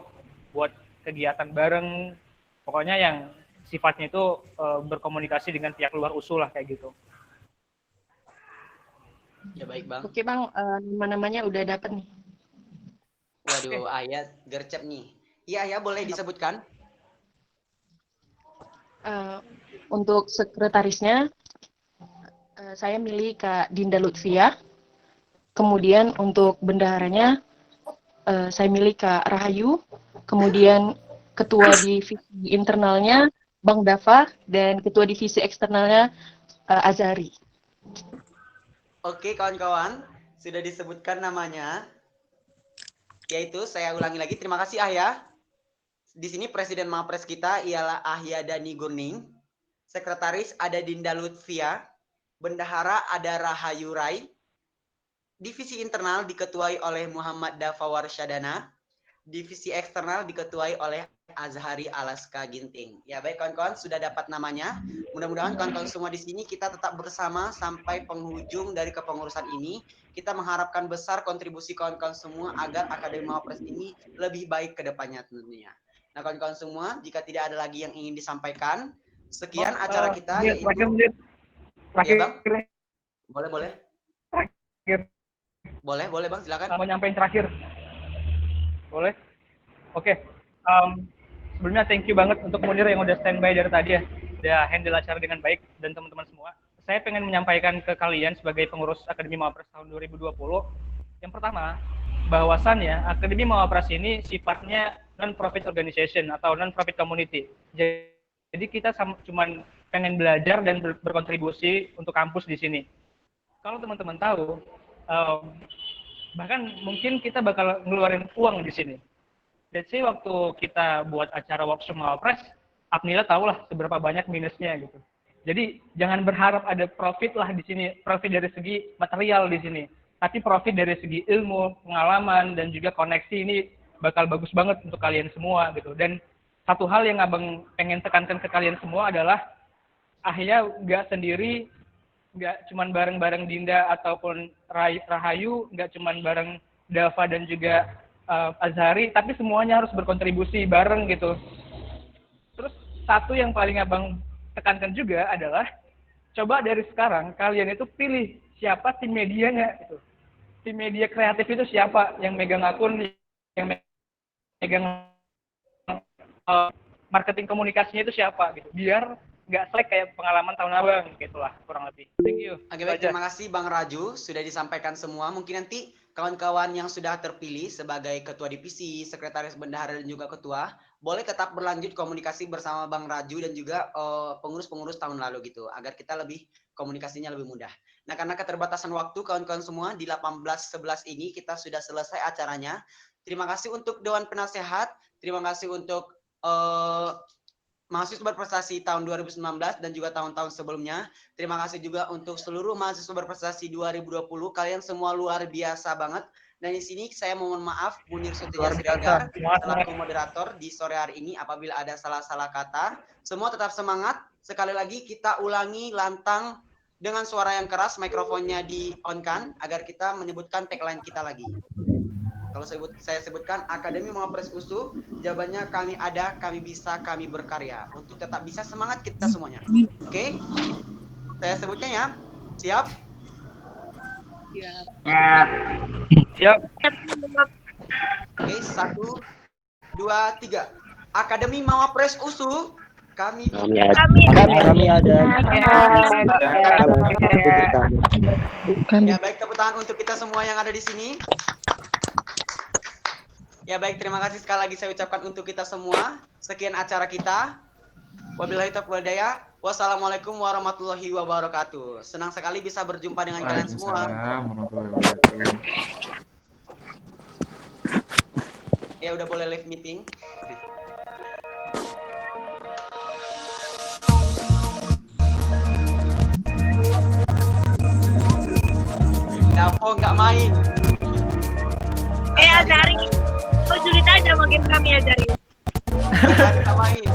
buat kegiatan bareng, pokoknya yang sifatnya itu berkomunikasi dengan pihak luar USU lah kayak gitu. Ya baik, Bang. Oke, Bang, nama-namanya udah dapat nih. Waduh, Ahya gercep nih. Iya, Ahya boleh disebutkan? Untuk sekretarisnya, saya milih Kak Dinda Lutfia. Kemudian untuk bendaharanya, saya milih Kak Rahayu. Kemudian ketua divisi internalnya Bang Dava dan ketua divisi eksternalnya Azari. Oke, kawan-kawan, sudah disebutkan namanya. Yaitu saya ulangi lagi, terima kasih Ahya. Di sini Presiden Mawapres kita ialah Ahya Dani Gurning, Sekretaris ada Dinda Lutfia, Bendahara ada Rahayu Rai, Divisi Internal diketuai oleh Muhammad Dava Warsyadana, Divisi Eksternal diketuai oleh Azhari Alaska Ginting. Ya baik kawan-kawan, sudah dapat namanya. Mudah-mudahan kawan-kawan semua di sini kita tetap bersama sampai penghujung dari kepengurusan ini. Kita mengharapkan besar kontribusi kawan-kawan semua agar Akademi Mawapres ini lebih baik ke depannya tentunya. Nah kawan-kawan semua, jika tidak ada lagi yang ingin disampaikan, sekian acara kita. Terakhir. Ya Bang? Boleh. Terakhir. Boleh Bang, silakan. Mau nyampein terakhir. Boleh? Oke. Sebelumnya thank you banget untuk Munir yang udah standby dari tadi ya. Udah handle acara dengan baik dan teman-teman semua. Saya pengen menyampaikan ke kalian sebagai pengurus Akademi Mawapres tahun 2020. Yang pertama, bahwasannya Akademi Mawapres ini sifatnya non-profit organization atau non-profit community. Jadi kita cuman pengen belajar dan berkontribusi untuk kampus di sini. Kalau teman-teman tahu, bahkan mungkin kita bakal ngeluarin uang di sini. Jadi waktu kita buat acara workshop Mawapres, Apnila tahulah seberapa banyak minusnya gitu. Jadi jangan berharap ada profit lah di sini, profit dari segi material di sini. Tapi profit dari segi ilmu, pengalaman, dan juga koneksi ini bakal bagus banget untuk kalian semua gitu. Dan satu hal yang abang pengen tekankan ke kalian semua adalah Ahya nggak sendiri nggak cuman bareng-bareng Dinda ataupun Rahayu, nggak cuman bareng Dava dan juga Azhari, tapi semuanya harus berkontribusi bareng gitu. Terus satu yang paling abang tekankan juga adalah coba dari sekarang kalian itu pilih siapa tim medianya gitu. Tim media kreatif itu siapa yang megang akun, yang megang marketing komunikasinya itu siapa gitu. Biar nggak selek kayak pengalaman tahun abang gitulah kurang lebih. Thank you. Oke, baik, terima kasih Bang Raju sudah disampaikan semua. Mungkin nanti kawan-kawan yang sudah terpilih sebagai ketua divisi, sekretaris bendahara dan juga ketua boleh tetap berlanjut komunikasi bersama Bang Raju dan juga pengurus-pengurus tahun lalu gitu agar kita lebih komunikasinya lebih mudah. Nah, karena keterbatasan waktu kawan-kawan semua di 18.11 ini kita sudah selesai acaranya. Terima kasih untuk Dewan Penasehat, terima kasih untuk mahasiswa berprestasi tahun 2019 dan juga tahun-tahun sebelumnya. Terima kasih juga untuk seluruh mahasiswa berprestasi 2020. Kalian semua luar biasa banget. Dan di sini saya mohon maaf Munir Sutija Siregar selaku moderator di sore hari ini apabila ada salah-salah kata. Semua tetap semangat. Sekali lagi kita ulangi lantang dengan suara yang keras, mikrofonnya di-on-kan agar kita menyebutkan tagline kita lagi. Kalau saya sebutkan Akademi Mawapres USU, jawabannya kami ada, kami bisa, kami berkarya. Untuk tetap bisa semangat kita semuanya. Oke? Saya sebutnya ya. Siap? Siap. Oke, 1, 2, 3. Akademi Mawapres USU, kami ada. Ya, baik, tepuk tangan untuk kita semua yang ada di sini. Ya baik, terima kasih sekali lagi saya ucapkan untuk kita semua. Sekian acara kita. Wabillahi taufiq wal hidayah. Wassalamualaikum warahmatullahi wabarakatuh. Senang sekali bisa berjumpa dengan kalian semua. Ya udah boleh live meeting. Davo nggak main. Azhari. Oh, julid aja makin kami Azhari. Nggak main.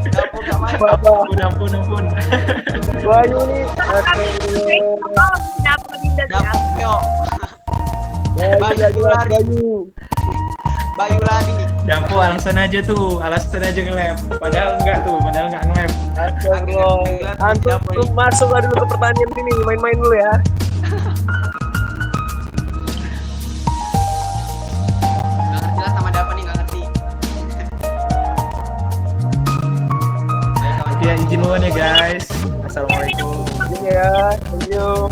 Davo nggak main. Ampun. Bayu nih. Bayu lagi. Dampo alasan aja nge-lab. Padahal nggak nge-lab. Antum masuklah dulu ke pertanyaan ini, main-main dulu ya. Jelas sama Dava nih nggak ngerti. Ya izin duluan ya guys. Assalamualaikum. Ya, thank you.